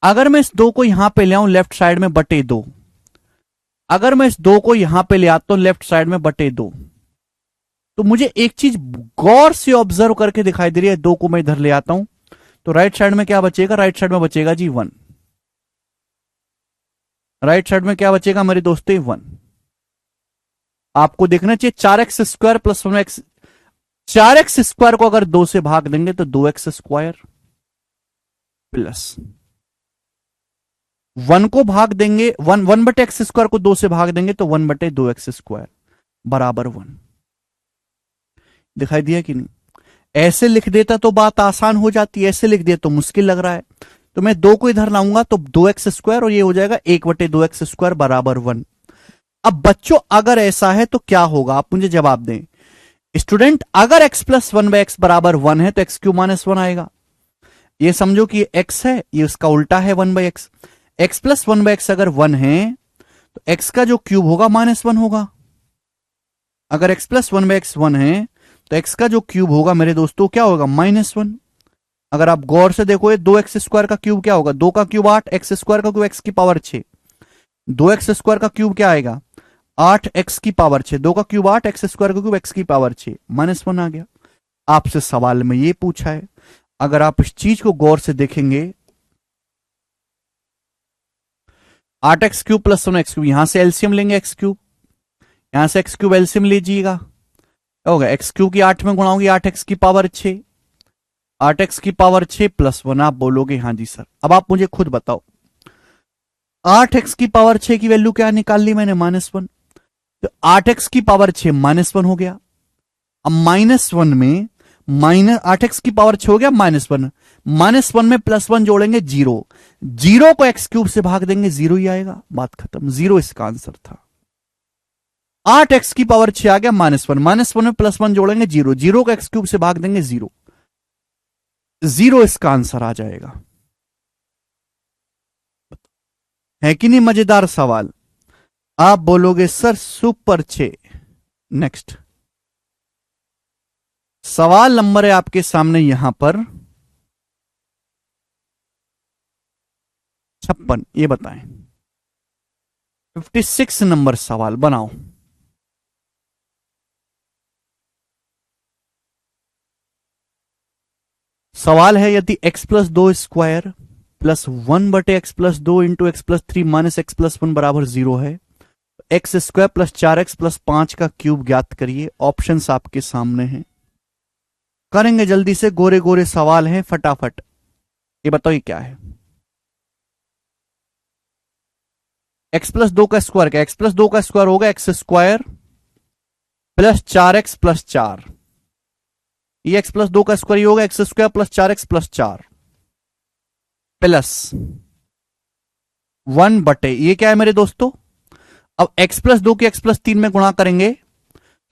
अगर मैं इस 2 को यहां पे ले आऊं लेफ्ट साइड में /2, अगर मैं इस 2 को यहां पे ले आता हूं लेफ्ट साइड में /2, तो मुझे एक चीज गौर से ऑब्जर्व करके दिखाई दे रही है। 2 को मैं इधर ले आता हूं तो राइट साइड में क्या बचेगा, राइट साइड में बचेगा जी 1। राइट साइड में क्या बचेगा मेरे दोस्तों, 1। आपको देखना चाहिए 4x² प्लस 1x, 4x² को अगर 2 से भाग देंगे तो 2x² प्लस 1 को भाग देंगे, 1/x² को 2 से भाग देंगे तो 1/2x² बराबर 1। दिखाई दिया कि नहीं। ऐसे लिख देता तो बात आसान हो जाती, ऐसे लिख दिया तो मुश्किल लग रहा है। तो मैं 2 को इधर लाऊंगा तो 2x² और ये हो जाएगा 1/2x² बराबर 1। अब बच्चों अगर ऐसा है तो क्या होगा, आप मुझे जवाब दें। स्टूडेंट, अगर x प्लस 1/x बराबर 1 है तो x³ -1 आएगा। ये समझो कि x है, ये उसका उल्टा है 1/x। x प्लस 1/x अगर 1 है तो x का जो क्यूब होगा -1 होगा। अगर x प्लस 1/x 1 है तो x का जो क्यूब होगा मेरे दोस्तों क्या होगा, -1। अगर आप गौर से देखो, 2x² का क्यूब क्या होगा, 2 का क्यूब 8, x² का क्यूब x की पावर 6, 2x² का क्यूब क्या आएगा 8x की पावर 6, 2 का क्यूब 8, x² का क्यूब x की पावर 6, -1 आ गया। आपसे सवाल में ये पूछा है, अगर आप इस चीज को गौर से देखेंगे, 8x³ प्लस 1x³, यहां से एलसीएम लेंगे x³, यहां से x³ एलसीएम लीजिएगा, होगा x³ की 8 में गुणा होगी 8x की पावर 6, 8x की पावर 6 प्लस 1। आप बोलोगे हाँ जी सर। अब आप मुझे खुद बताओ, 8x की पावर 6 की वैल्यू क्या निकाल ली मैंने, -1। तो 8x की पावर 6 -1 हो गया। अब -1 में -8x की पावर 6 हो गया -1, -1 में +1 जोड़ेंगे 0, 0 को x³ से भाग देंगे 0 ही आएगा, बात खत्म। 0 इसका आंसर था। 8x की पावर 6 आ गया -1, -1 में +1 जोड़ेंगे 0, 0 को x³ से भाग देंगे 0, 0 इसका आंसर आ जाएगा। है कि नहीं मजेदार सवाल। आप बोलोगे सर सुपर 6। नेक्स्ट सवाल नंबर है आपके सामने यहां पर 56। ये बताएं 56 नंबर सवाल बनाओ। सवाल है, यदि x plus 2² plus 1/x plus 2 into x plus 3 minus x plus 1 बराबर 0 है, x square plus 4x plus 5 का क्यूब ज्ञात करिए। ऑप्शंस आपके सामने हैं, करेंगे जल्दी से, गोरे गोरे सवाल हैं फटाफट। ये बताओ ये क्या है? x प्लस 2 का स्क्वायर क्या? x प्लस 2 का स्क्वायर होगा x square plus 4x plus 4। ये x प्लस 2 का स्क्वायर ही होगा x square plus 4x plus 4 plus 1 बटे ये क्या है मेरे दोस्तों? अब x प्लस 2 की x प्लस 3 में गुणा करेंगे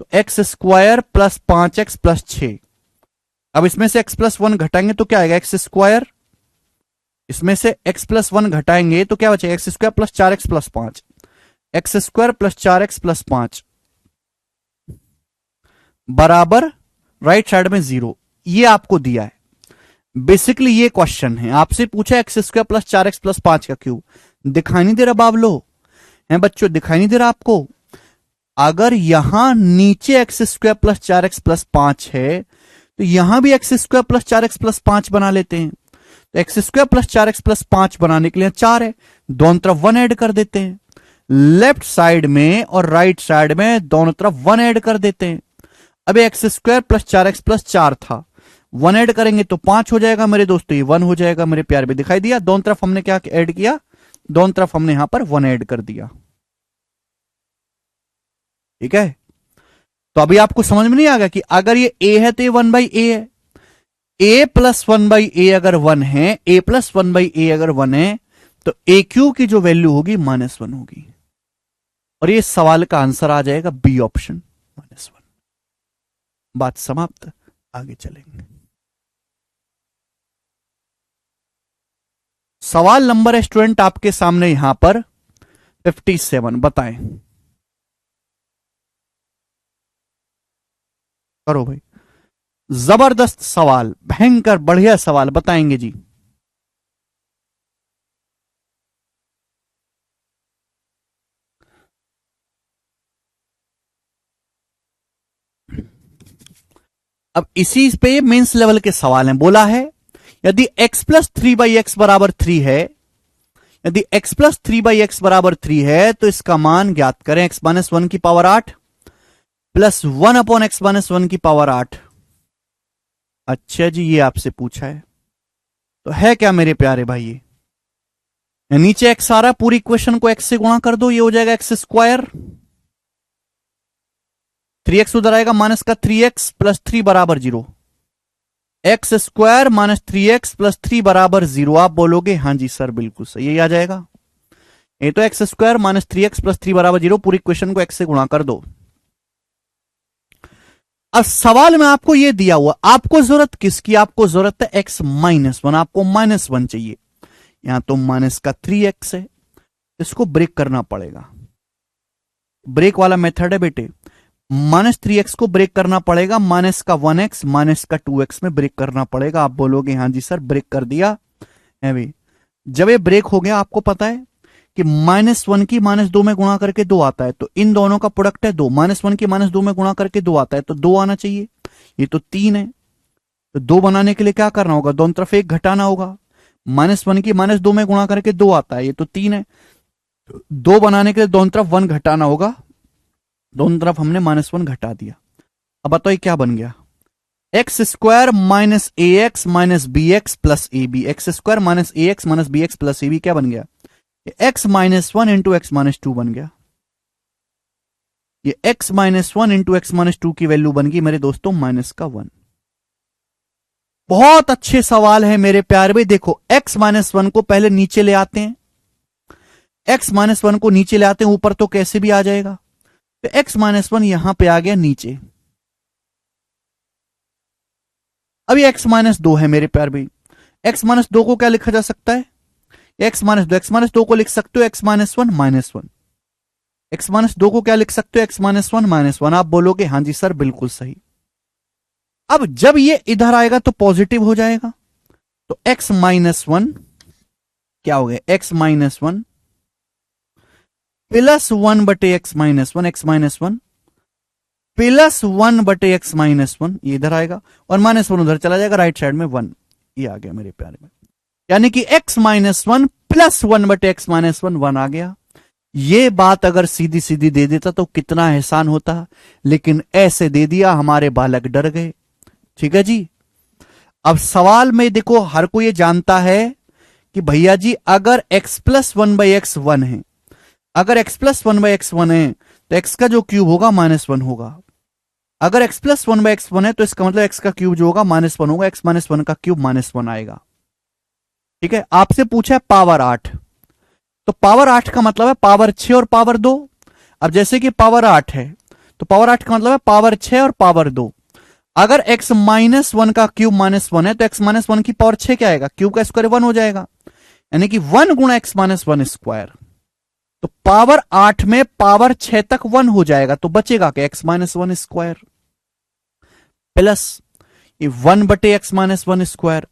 तो x square plus 5x plus 6। अब इसमें से x प्लस 1 घटाएंगे तो क्या आएगा? एक्स स्क्वायर, इसमें से x प्लस 1 घटाएंगे तो क्या बचेगा? X square plus 4x plus 5, x square plus 4x plus 5 बराबर राइट साइड में 0। ये आपको दिया है। बेसिकली ये क्वेश्चन है, आपसे पूछा x square plus 4x plus 5 का क्यूब। दिखाई नहीं दे रहा बाबलो हैं बच्चों? दिखाई नहीं दे रहा आपको? अगर यहां नीचे x square plus 4x plus 5 है तो यहां भी x square plus 4x plus 5 बना लेते हैं। तो x square plus 4x plus 5 बनाने के लिए 4 है, दोनों तरफ 1 ऐड कर देते हैं। लेफ्ट साइड में और राइट साइड में दोनों तरफ 1 ऐड कर देते हैं। अब x square plus 4x plus 4 था, 1 ऐड करेंगे तो 5 हो जाएगा मेरे दोस्तों, ये 1 हो जाएगा मेरे प्यार में। दिखाई दिया? दोनों तरफ हमने क्या ऐड किया? दोनों तरफ हमने यहां पर 1 ऐड कर दिया। ठीक है, तो अभी आपको समझ में नहीं आ गया कि अगर ये a है तो ये 1 बाई ए है। a प्लस 1 बाई ए अगर 1 है, a प्लस 1 बाई ए अगर 1 है तो ए क्यू की जो वैल्यू होगी -1 होगी, और ये सवाल का आंसर आ जाएगा बी ऑप्शन -1। बात समाप्त, आगे चलेंगे। सवाल नंबर स्टूडेंट आपके सामने यहां पर 57, बताएं। करो भाई, जबरदस्त सवाल, भयंकर बढ़िया सवाल, बताएंगे जी। अब इसी पे मेंस लेवल के सवाल हैं। बोला है यदि x प्लस 3 बाई एक्स बराबर 3 है, यदि x प्लस 3 बाई एक्स बराबर 3 है तो इसका मान ज्ञात करें। x माइनस 1 की power 8 plus 1 upon x minus 1 की पावर 8। अच्छा जी, ये आपसे पूछा है तो है क्या मेरे प्यारे भाई? ये नीचे x आ रहा है, पूरी इक्वेशन को x से गुणा कर दो, ये हो जाएगा एक्स स्क्वायर, 3x उधर आएगा, माइनस का 3x प्लस 3 बराबर 0, x square minus 3x plus 3 बराबर 0। आप बोलोगे हाँ जी सर बिल्कुल सही, यही आ जाएगा। ये तो x square minus 3x plus 3 बराबर 0, पूरी इक्वेशन को x से गुणा कर दो। अब सवाल में आपको यह दिया हुआ, आपको जरूरत किसकी? आपको जरूरत है x -1, आपको -1 चाहिए। यहां तो माइनस का 3x है, इसको ब्रेक करना पड़ेगा। ब्रेक वाला मेथड है बेटे, -3x को ब्रेक करना पड़ेगा, माइनस का 1x माइनस का 2x में ब्रेक करना पड़ेगा। आप बोलोगे हाँ जी सर ब्रेक कर दिया है भाई। जब ये ब्रेक हो गया, आपको पता है कि -1 की -2 में गुणा करके 2 आता है, तो इन दोनों का प्रोडक्ट है 2, -1 की -2 में गुणा करके 2 आता है तो 2 आना चाहिए। ये तो 3 है, तो 2 बनाने के लिए क्या करना होगा? दोनों तरफ 1 घटाना होगा। -1 की -2 में गुणा करके 2 आता है, ये तो 3 है, 2 बनाने के लिए दोनों तरफ 1 घटाना होगा। दोनों तरफ हमने -1 घटा दिया। अब बताओ क्या बन गया? X square minus a x minus b x plus a b. X square minus a x minus b x plus a b क्या बन गया? एक्स -1 इंटू एक्स -2 बन गया। ये x -1 इंटू एक्स -2 की वैल्यू बन गई मेरे दोस्तों -1। बहुत अच्छे सवाल है मेरे प्यारे भाई। देखो x -1 को पहले नीचे ले आते हैं, x -1 को नीचे ले आते हैं, ऊपर तो कैसे भी आ जाएगा, तो x -1 यहां पे आ गया नीचे। अभी x -2 है मेरे प्यारे भाई। x -2 को क्या लिखा जा सकता है? x -2 को लिख सकते हो x -1 -1। x -2 को क्या लिख सकते हो? x -1 -1। आप बोलोगे हां जी सर बिल्कुल सही। अब जब ये इधर आएगा तो पॉजिटिव हो जाएगा, तो x -1 क्या हो गया? x -1 प्लस 1 बटे x -1, x -1 प्लस 1 बटे x -1, ये इधर आएगा और -1 उधर चला जाएगा, राइट साइड में 1, ये आ गया मेरे प्यारे में। यानी कि x -1 प्लस 1 बटे x -1 1 आ गया। ये बात अगर सीधी सीधी दे देता तो कितना एहसान होता, लेकिन ऐसे दे दिया, हमारे बालक डर गए। ठीक है जी। अब सवाल में देखो, हर कोई ये जानता है कि भैया जी अगर x plus one by x one है, अगर x plus one by x one है तो x का जो क्यूब होगा माइनस वन होगा। अगर x plus one by x one है तो इसका मतलब x का क्यूब जो होगा माइनस वन होगा, x माइनस वन का क्यूब माइनस वन आएगा। ठीक है। आपसे पूछा है पावर 8, तो पावर 8 का मतलब है पावर 6 और पावर 2। अब जैसे कि पावर 8 है तो पावर 8 का मतलब है पावर 6 और पावर 2। अगर x माइनस वन का क्यूब माइनस वन है तो x माइनस वन की पावर 6 क्या आएगा, क्यूब का स्क्वायर 1 हो जाएगा, यानी कि 1 गुणा x माइनस वन स्क्वायर। तो पावर 8 में पावर 6 तक 1 हो जाएगा, तो बचेगा क्या, x minus one square plus ये 1 बटे x माइनस वन स्क्वायर।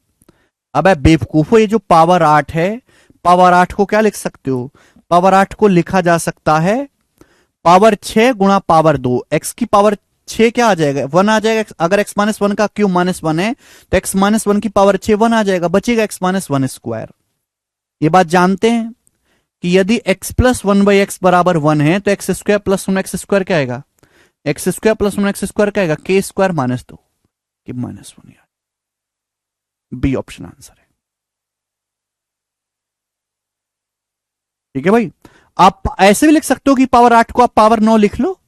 अब है बेवकूफो, ये जो पावर 8 है, पावर 8 को क्या लिख सकते हो, पावर 8 को लिखा जा सकता है पावर 6 गुणा पावर 2। x की पावर 6 क्या आ जाएगा, 1 आ जाएगा। अगर x माइनस वन का क्यूब माइनस वन है तो x माइनस वन की पावर 6 1 आ जाएगा, बचेगा x माइनस वन स्क्वायर। ये बात जानते हैं कि यदि x plus one by x बराबर 1 है तो x square plus one x square क्या आएगा, x square plus one x square क्या आएगा, के स्क्वायर माइनस 2 कि minus one. B option answer है। ठीक है भाई। आप ऐसे भी लिख सकते हो कि पावर 8 को आप पावर 9 लिख लो,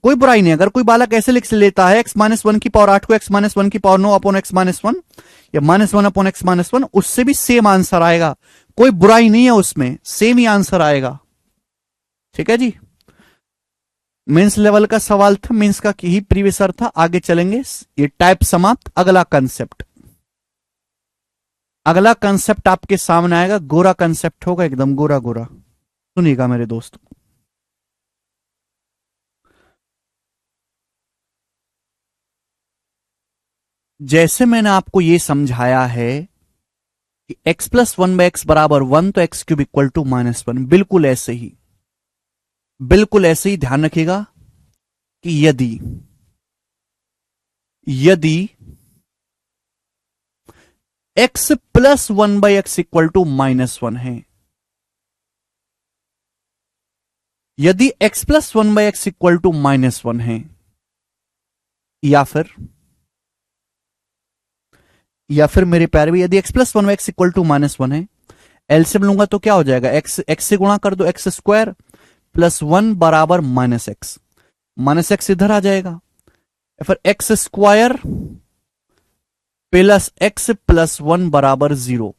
कोई बुराई नहीं। अगर कोई बालक ऐसे लिख लेता है x माइनस वन की पावर 8 को x माइनस वन की power 9 upon x minus one, या minus one upon x minus one, उससे भी सेम आंसर आएगा, कोई बुराई नहीं है उसमें, सेम ही आंसर आएगा। ठीक है जी। मेंस लेवल का सवाल था, मेंस का ही प्रीवियसर था। आगे चलेंगे, ये टाइप समाप्त। अगला कंसेप्ट, अगला कंसेप्ट आपके सामने आएगा, गोरा कंसेप्ट होगा, एकदम गोरा गोरा। सुनिएगा मेरे दोस्त, जैसे मैंने आपको यह समझाया है कि x plus one by x बराबर 1 तो x cube equal to minus one, बिल्कुल ऐसे ही, बिल्कुल ऐसे ही ध्यान रखिएगा कि यदि यदि x plus one by x equal to minus one है, यदि x plus one by x equal to minus one है, या फिर मेरे प्यारे भी यदि x plus one by x equal to minus one है, एलसीएम लूंगा तो क्या हो जाएगा, x से गुणा कर दो, एक्स स्क्वायर प्लस वन बराबर माइनस एक्स इधर आ जाएगा, फिर x square plus x plus one बराबर 0।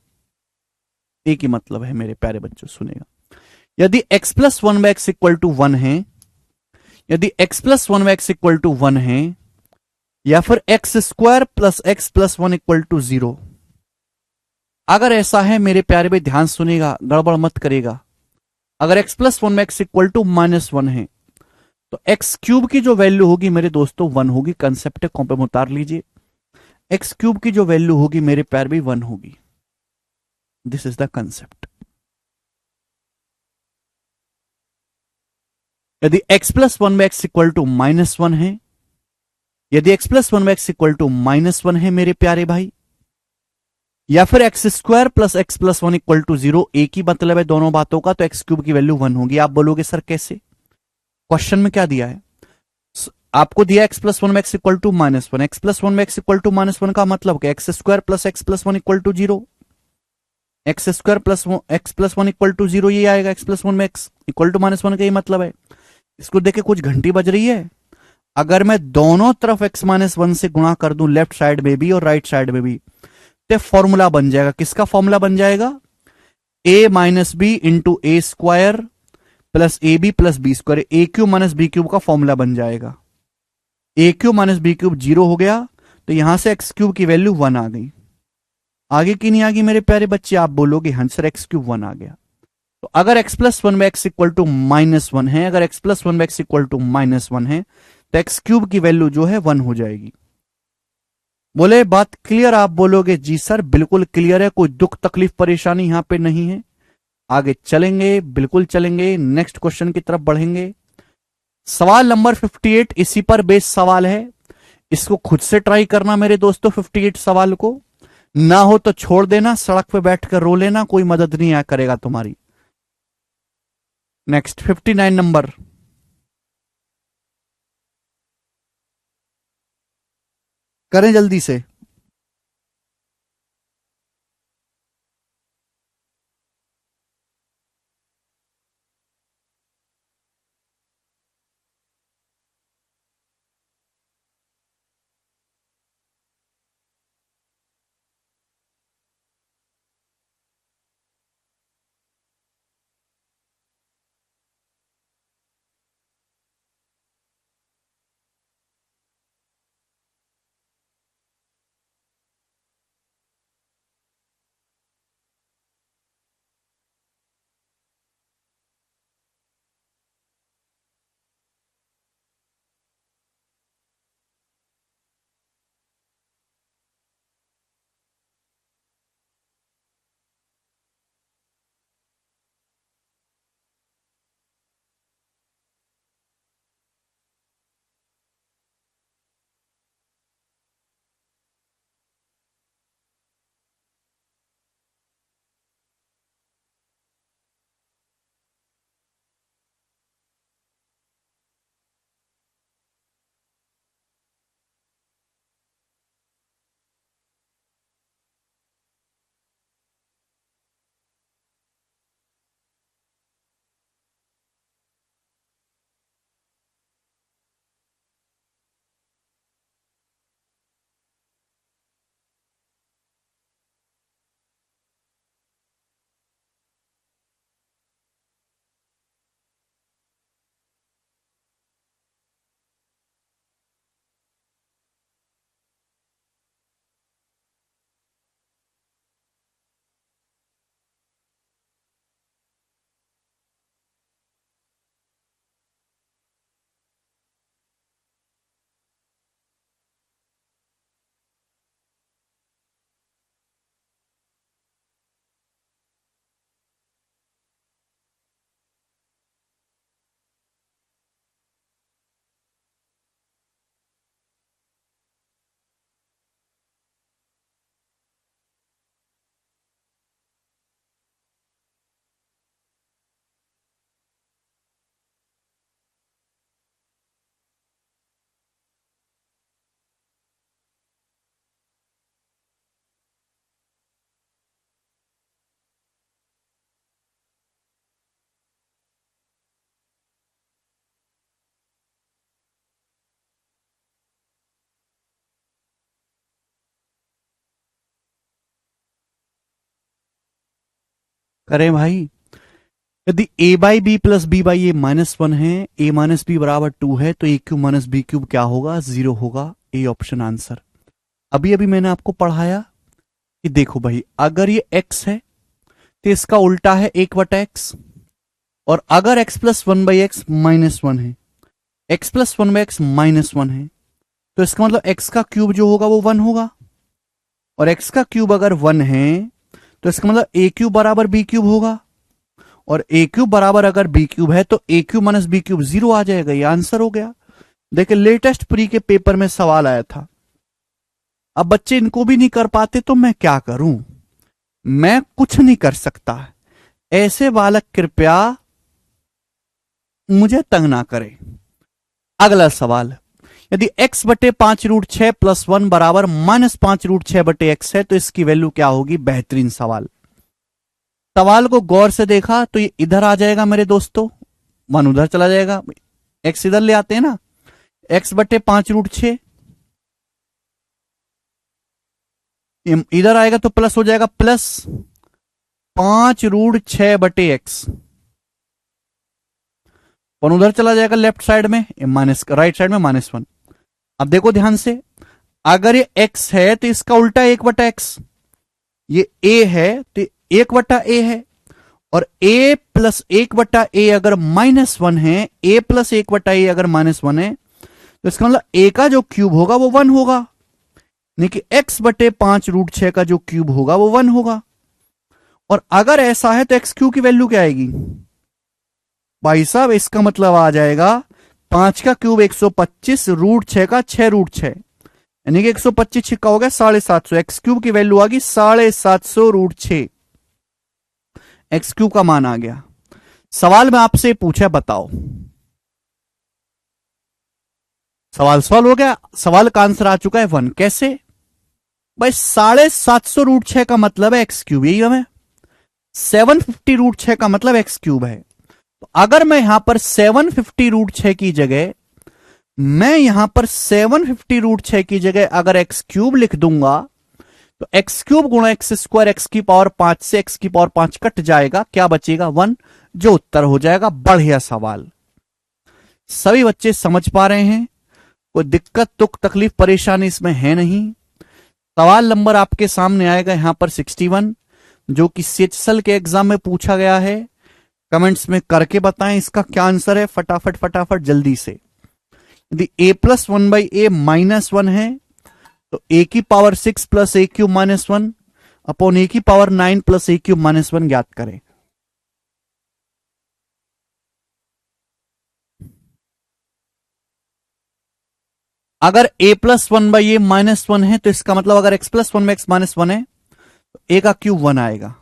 एक ही मतलब है मेरे प्यारे बच्चों, सुनेगा। यदि x plus one by x equal to one है, यदि x plus one by x equal to one है, या फिर x square plus x plus one equal to 0, अगर ऐसा है मेरे प्यारे भाई ध्यान सुनेगा, गड़बड़ मत करेगा। अगर x plus one by x equal to minus one है तो एक्स क्यूब की जो वैल्यू होगी मेरे दोस्तों 1 होगी। कंसेप्ट कॉपी में उतार लीजिए, एक्स क्यूब की जो वैल्यू होगी मेरे प्यारे भाई 1 होगी। This is the concept. यदि x plus one by x equal to minus one है, यदि x plus one by x equal to minus one है मेरे प्यारे भाई, या फिर x square plus x plus one equal to 0, एक ही मतलब है दोनों बातों का, तो एक्स क्यूब की वैल्यू 1 होगी। आप बोलोगे सर कैसे, क्वेश्चन में क्या दिया है, आपको दिया x plus one x equal to minus one, x plus one x equal to minus one का मतलब क्या, x square plus x plus one equal to 0, x square plus x plus one equal to 0 ये आएगा, x plus one में x equal to minus one का ये मतलब है। इसको देखे कुछ घंटी बज रही है। अगर मैं दोनों तरफ एक्स माइनस वन से गुणा कर दूं, लेफ्ट साइड में भी और राइट साइड में भी, तो फॉर्मूला बन जाएगा। किसका फॉर्मूला बन जाएगा, a minus b into a square plus a b plus b square, a cube minus b cube का फॉर्मूला बन जाएगा। A cube minus b cube 0 हो गया, तो यहां से एक्स क्यूब की वैल्यू 1 आ गई। आगे की नहीं आ गई मेरे प्यारे बच्चे, आप बोलोगे हाँ सर एक्स क्यूब 1 आ गया। तो अगर x plus one by x equal to minus one है, अगर x plus one by x equal to minus one है, तो एक्स क्यूब की वैल्यू जो है 1 हो जाएगी। बोले बात क्लियर, आप बोलोगे जी सर बिल्कुल क्लियर है, कोई दुख तकलीफ परेशानी यहां पे नहीं है। आगे चलेंगे, बिल्कुल चलेंगे, नेक्स्ट क्वेश्चन की तरफ बढ़ेंगे। सवाल नंबर 58 इसी पर बेस सवाल है, इसको खुद से ट्राई करना मेरे दोस्तों। 58 सवाल को ना हो तो छोड़ देना, सड़क पे बैठकर रो लेना, कोई मदद नहीं करेगा तुम्हारी। नेक्स्ट 59 नंबर। करें जल्दी से। करें भाई। यदि a by b plus b by a -1 है, a माइनस बी बराबर 2 है, तो a cube minus b cube क्या होगा? 0 होगा। A option answer. अभी अभी मैंने आपको पढ़ाया कि देखो भाई, अगर ये x है तो इसका उल्टा है 1/x, और अगर x प्लस 1/x -1 है, x प्लस 1/x -1 है, तो इसका मतलब x का क्यूब जो होगा वो 1 होगा, और x का क्यूब अगर 1 है तो इसका मतलब a क्यूब बराबर b क्यूब होगा, और a क्यूब बराबर अगर b क्यूब है तो a cube minus b cube 0 आ जाएगा। ये आंसर हो गया। देखिए, लेटेस्ट प्री के पेपर में सवाल आया था। अब बच्चे इनको भी नहीं कर पाते तो मैं क्या करूं? मैं कुछ नहीं कर सकता। ऐसे बालक कृपया मुझे तंग ना करें। अगला सवाल, यदि x/5√6 प्लस 1 बराबर -5√6/x है तो इसकी वैल्यू क्या होगी? बेहतरीन सवाल। सवाल को गौर से देखा तो ये इधर आ जाएगा मेरे दोस्तों, 1 उधर चला जाएगा, x इधर ले आते हैं ना, x/5√6 इधर आएगा तो प्लस हो जाएगा, प्लस 5√6/x, 1 उधर चला जाएगा लेफ्ट साइड में, माइनस राइट साइड में -1। अब देखो ध्यान से, अगर ये x है तो इसका उल्टा 1/x, ये a है तो 1/a है, और a प्लस 1/a अगर -1 है, a प्लस 1/a अगर -1 है, तो इसका मतलब a का जो क्यूब होगा वो 1 होगा, यानी कि x/5√6 का जो क्यूब होगा वो 1 होगा। और अगर ऐसा है तो x क्यूब की वैल्यू क्या आएगी भाई साहब? इसका मतलब आ जाएगा 5 का क्यूब 125, √6 का 6√6, यानी कि 125 छिक्का हो गया 750। एक्स क्यूब की वैल्यू आ गई 750 √6, एक्स क्यूब का मान आ गया सवाल में आपसे पूछा, बताओ। सवाल सॉल्व हो गया, सवाल का आंसर आ चुका है 1। कैसे भाई? 750 √6 का मतलब है एक्स क्यूब, यही हमें 750 √6 का मतलब एक्स क्यूब है। तो अगर मैं यहां पर 750 √6 की जगह, मैं यहां पर 750 √6 की जगह अगर एक्स क्यूब लिख दूंगा, तो एक्स क्यूब गुणा एक्स स्क्वायर, एक्स की पावर 5 से एक्स की पावर 5 कट जाएगा, क्या बचेगा? 1, जो उत्तर हो जाएगा। बढ़िया सवाल, सभी बच्चे समझ पा रहे हैं, कोई दिक्कत तुक तकलीफ परेशानी इसमें है नहीं। सवाल नंबर आपके सामने आएगा यहां पर 61, जो कि सीएचएसएल के एग्जाम में पूछा गया है। कमेंट्स में करके बताएं इसका क्या आंसर है, फटाफट फटाफट जल्दी से। यदि a+1/a-1 है तो a की power 6 plus a³ -1 upon a की पावर 9 प्लस a³ -1 ज्ञात करें। अगर a+1/a-1 है तो इसका मतलब अगर x+1/x-1 है तो a का क्यूब 1 आएगा।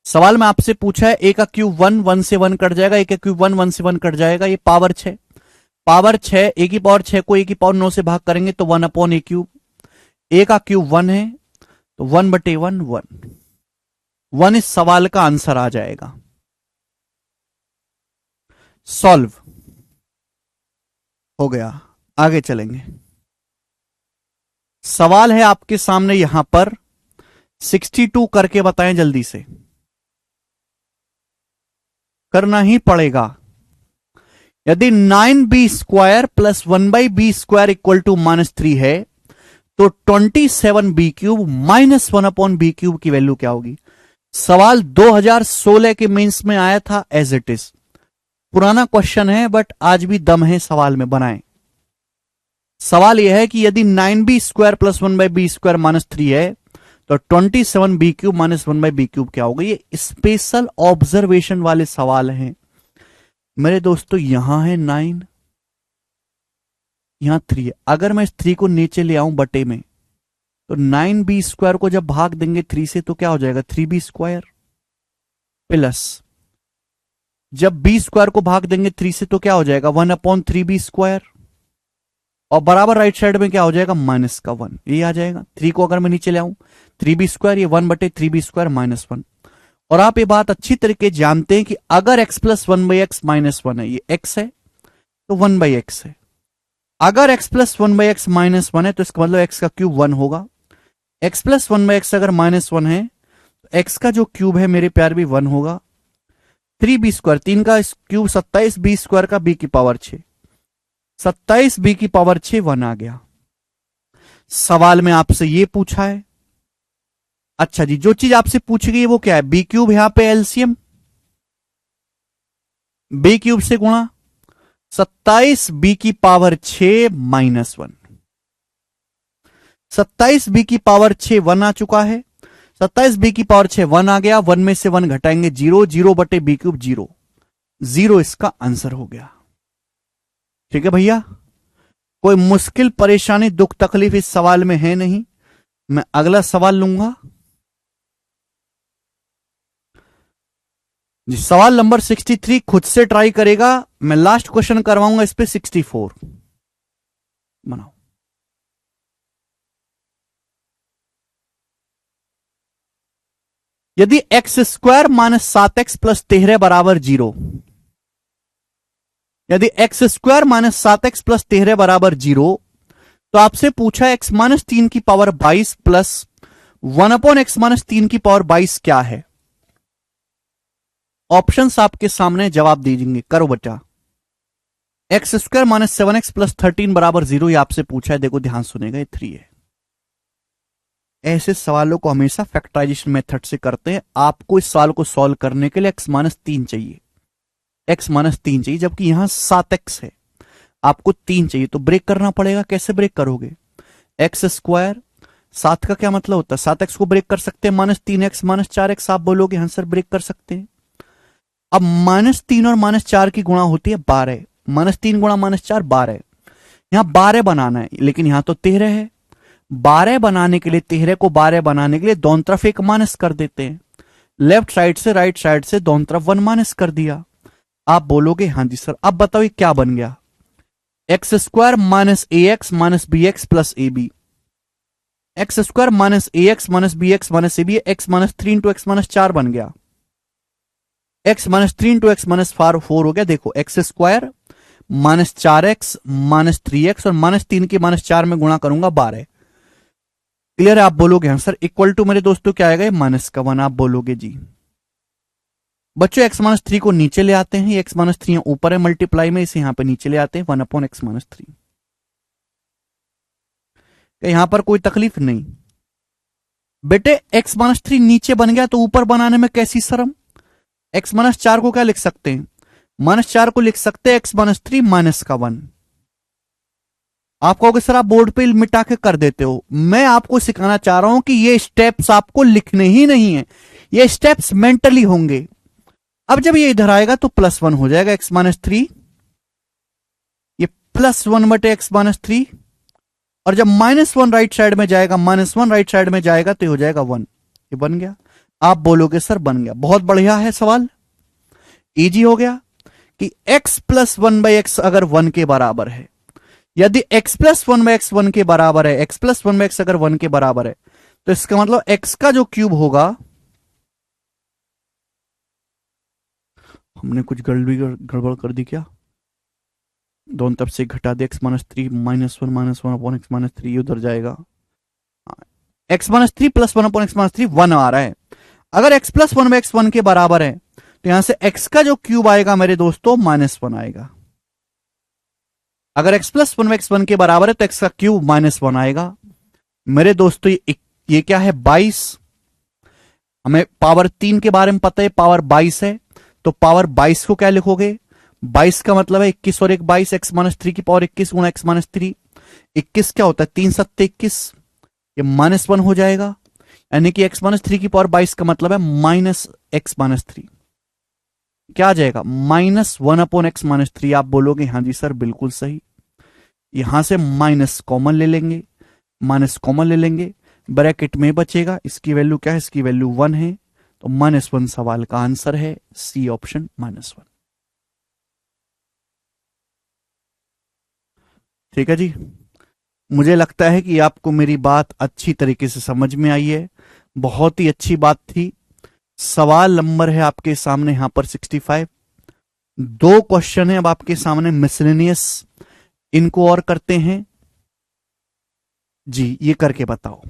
सवाल में आपसे पूछा है a का क्यूब 1, 1 से 1 कट जाएगा, a का क्यूब 1, 1 से 1 कट जाएगा, ये पावर 6, पावर 6, a की पावर 6 को a की पावर 9 से भाग करेंगे तो 1 अपॉन a³। a का क्यूब 1 है तो 1/1 1 इस सवाल का आंसर आ जाएगा। सॉल्व हो गया, आगे चलेंगे। सवाल है आपके सामने यहां पर 62, करके बताएं जल्दी से, करना ही पड़ेगा। यदि 9b² plus 1/b² equal to -3 है तो 27b³ -1 अपॉन b³ की वैल्यू क्या होगी? सवाल 2016 के मेंस में आया था, एज इट इज पुराना क्वेश्चन है बट आज भी दम है सवाल में, बनाएं। सवाल यह है कि यदि 9b² प्लस 1/b² -3 है तो 27b³ -1/b³ क्या होगा? ये स्पेशल ऑब्जर्वेशन वाले सवाल हैं मेरे दोस्तों। यहां है 9, यहां 3 है। अगर मैं इस 3 को नीचे ले आऊं बटे में तो 9b² को जब भाग देंगे 3 से तो क्या हो जाएगा? 3b² प्लस जब b² को भाग देंगे 3 से तो क्या हो जाएगा? 1 अपॉन 3b², और बराबर राइट साइड में क्या हो जाएगा? -1, ये आ जाएगा। 3 को अगर मैं नीचे ले आऊं 3b², ये 1/3b² -1। और आप ये बात अच्छी तरीके जानते हैं कि अगर x+1/x-1 है, ये x है तो 1/x है। अगर x+1/x-1 है तो इसका मतलब x का क्यूब 1 होगा। x+1/x अगर -1 है तो x का जो क्यूब है मेरे प्यार भी 1 होगा। 3b², 3 का क्यूब 27, b² का b की पावर 6, 27b की पावर 6, 1 आ गया। सवाल में आपसे ये पूछा है। अच्छा जी, जो चीज आपसे पूछी गई वो क्या है? b³ यहां पे एलसीएम, b³ से गुणा 27b की पावर 6 -1, 27b की पावर 6 1 आ चुका है। 27b की पावर 6 1 आ गया, 1 में से 1 घटाएंगे 0, 0/b³ 0, 0 इसका आंसर हो गया। ठीक है भैया, कोई मुश्किल परेशानी दुख तकलीफ इस सवाल में है नहीं। मैं अगला सवाल लूंगा जी। सवाल नंबर 63 खुद से ट्राई करेगा, मैं लास्ट क्वेश्चन करवाऊंगा इस पे 64 बनाओ। यदि x² - 7x + 13 बराबर 0, यदि x² - 7x + 13 बराबर 0, तो आपसे पूछा x - 3 की पावर 22 प्लस 1 अपॉन x - 3 की पावर 22 क्या है? ऑप्शंस आपके सामने, जवाब दीजिए, करो बच्चा। x² - 7x + 13 बराबर 0 ये आपसे पूछा है, देखो ध्यान सुनेगा, ये 3 है। ऐसे सवालों को हमेशा फैक्टराइजेशन मेथड से करते हैं। आपको इस सवाल को सॉल्व करने के लिए x - 3 चाहिए, x - 3 चाहिए, जबकि यहां 7x है, आपको 3 चाहिए, तो ब्रेक करना पड़ेगा। कैसे ब्रेक करोगे? x², 7 का क्या मतलब होता है? 7x को ब्रेक कर सकते हैं, -3x -4x आप बोलोगे, हाँ सर ब्रेक कर सकते हैं। अब -3 और -4 की गुणा होती है 12, -3 गुणा -4 12, यहां 12 बनाना है, लेकिन यहां तो 13 है। 12 बनाने के लिए, 13 को 12 बनाने के लिए दोनों तरफ एक माइनस कर देते हैं। लेफ्ट साइड से राइट साइड से दोनों तरफ 1 माइनस कर दिया, आप बोलोगे हाँ जी सर। अब बताओ ये क्या बन गया, x square minus a x minus b x plus a b. X square minus a x minus b x minus a b, x minus 3 into x minus 4 बन गया। X minus 3 into x minus 4 हो गया। देखो x square minus 4x minus 3x और minus 3 के minus 4 में गुणा करूंगा 12। क्लियर है? आप बोलोगे हाँ सर। इक्वल टू मेरे दोस्तों क्या आएगा, माइनस का 1। आप बोलोगे जी। बच्चों एक्स माइनस 3 को नीचे ले आते हैं, एक्स माइनस 3 ऊपर है मल्टीप्लाई में, इसे यहां पे नीचे ले आते हैं 1 अपॉन एक्स माइनस 3। यहां पर कोई तकलीफ नहीं बेटे। एक्स माइनस 3 नीचे बन गया तो ऊपर बनाने में कैसी शर्म। एक्स माइनस 4 को क्या लिख सकते हैं, माइनस 4 को लिख सकते हैं एक्स माइनस 3 माइनस का 1। आप कहोगे सर आप बोर्ड पे मिटा के कर देते हो। मैं आपको सिखाना चाह रहा हूं कि ये स्टेप्स आपको लिखने ही नहीं है, ये स्टेप्स मेंटली होंगे। अब जब ये इधर आएगा तो प्लस 1 हो जाएगा एक्स माइनस 3, ये प्लस 1 बटे एक्स माइनस 3, और जब माइनस 1 राइट साइड में जाएगा, माइनस 1 राइट साइड में जाएगा तो ये हो जाएगा 1। ये बन गया। आप बोलोगे सर बन गया। बहुत बढ़िया है सवाल, इजी हो गया कि x प्लस 1 बाई एक्स अगर 1 के बराबर है, यदि x प्लस 1 बाई एक्स 1 के बराबर है, x प्लस 1 बाई एक्स अगर 1 के बराबर है, तो इसका मतलब x का जो क्यूब होगा, हमने कुछ गड़बड़ कर दी क्या, दोनों तरफ से घटा दे, x minus 3 minus one upon x minus 3 उधर जाएगा, x minus 3 plus 1 upon x minus 3 1 आ रहा है। अगर x प्लस 1 बाई एक्स 1 के बराबर है तो यहां से x का जो क्यूब आएगा मेरे दोस्तों -1 आएगा। अगर x प्लस 1 बाई एक्स 1 के बराबर है तो x का क्यूब -1 आएगा। मेरे दोस्तों ये क्या है 22। हमें पावर 3 के बारे में पता है, पावर 22 है, तो पावर 22 को क्या लिखोगे, 22 का मतलब है 21 और 1 22, एक्स माइनस 3 की पावर 21 गुणा एक्स माइनस 3। 21 क्या होता है 3 सत्ते 21, ये -1 हो जाएगा, यानी कि एक्स माइनस 3 की पावर 22 का मतलब है माइनस एक्स माइनस 3। क्या आ जाएगा -1 अपॉन एक्स माइनस 3। आप बोलोगे हाँ जी सर बिल्कुल सही। यहां से माइनस कॉमन ले लेंगे, माइनस कॉमन ले लेंगे, ब्रैकेट में बचेगा, इसकी वैल्यू क्या है, इसकी वैल्यू 1 है, तो -1 सवाल का आंसर है सी ऑप्शन -1। ठीक है जी, मुझे लगता है कि आपको मेरी बात अच्छी तरीके से समझ में आई है, बहुत ही अच्छी बात थी। सवाल नंबर है आपके सामने यहां पर 65। 2 क्वेश्चन है अब आपके सामने मिसलेनियस, इनको और करते हैं जी। ये करके बताओ।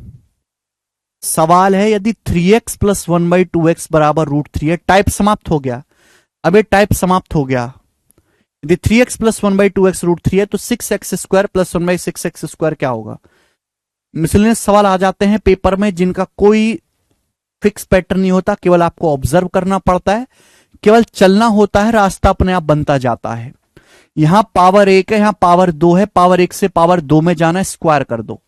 सवाल है यदि 3x प्लस 1/2x बराबर √3 है, टाइप समाप्त हो गया। अब ये टाइप समाप्त हो गया। यदि 3x प्लस 1/2x √3 है तो 6x square plus 1/6x square क्या होगा। मिसलेनियस सवाल आ जाते हैं पेपर में जिनका कोई फिक्स पैटर्न नहीं होता, केवल आपको ऑब्जर्व करना पड़ता है, केवल चलना होता है, रास्ता अपने आप बनता जाता है। यहां पावर 1 है, यहां पावर 2 है, पावर 1 से पावर 2 में जाना है, स्क्वायर कर दो।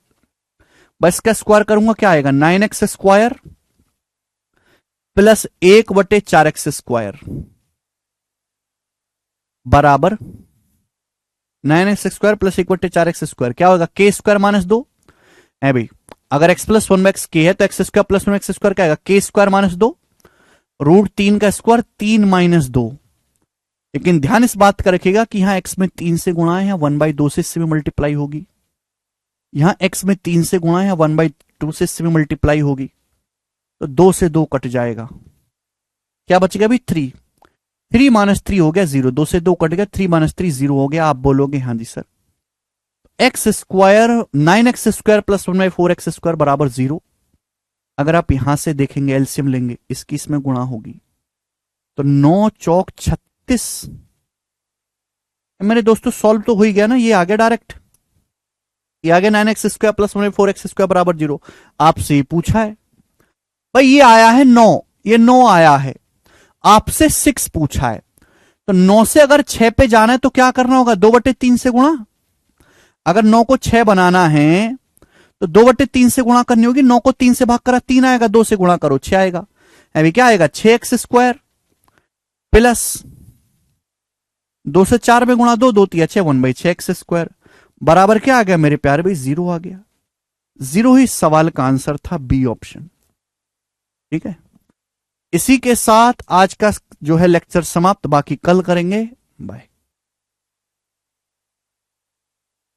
बस क्या स्क्वायर करूंगा क्या आएगा 9x square plus 1/4x square बराबर 9x square plus 1/4x square क्या होगा k स्क्वायर -2 है भाई। अगर x प्लस 1/x k है तो x square plus 1x square क्या आएगा k स्क्वायर -2 √3 का स्क्वायर 3 - 2। लेकिन ध्यान इस बात का रखिएगा कि यहां x में 3 से गुणा है, यहां 1/2 से इससे भी मल्टीप्लाई होगी। यहां x में 3 से गुणा है, 1/2 से इससे भी मल्टीप्लाई होगी, तो 2 से 2 कट जाएगा। क्या बचेगा अभी 3 -3 हो गया 0, 2 से 2 कट गया, 3 - 3 0 हो गया। आप बोलोगे हाँ जी sir. X square 9x square plus 1/4x square बराबर 0। अगर आप यहां से देखेंगे एलसीएम लेंगे, इसकी इसमें गुणा होगी, तो 9 चौक 36। मेरे दोस्तों सॉल्व तो हो ही गया ना, ये आ गया डायरेक्ट, ये आ गया 9x square plus 1/4x square बराबर 0। आपसे ही पूछा है भाई, ये आया है 9, ये 9 आया है, आपसे 6 पूछा है, तो 9 से अगर 6 पे जाना है तो क्या करना होगा 2/3 से गुणा। अगर 9 को 6 बनाना है तो 2/3 से गुणा करनी होगी। 9 को 3 से भाग करा 3 आएगा, 2 से गुणा करो 6 आएगा। अभी क्या आएगा 6x स्क्वायर प्लस 2 से 4 में गुणा 2, 2 3 6 1/6x स्क्वायर बराबर क्या आ गया मेरे प्यारे भाई 0 आ गया। 0 ही सवाल का आंसर था, बी ऑप्शन। ठीक है, इसी के साथ आज का जो है लेक्चर समाप्त, बाकी कल करेंगे। बाय।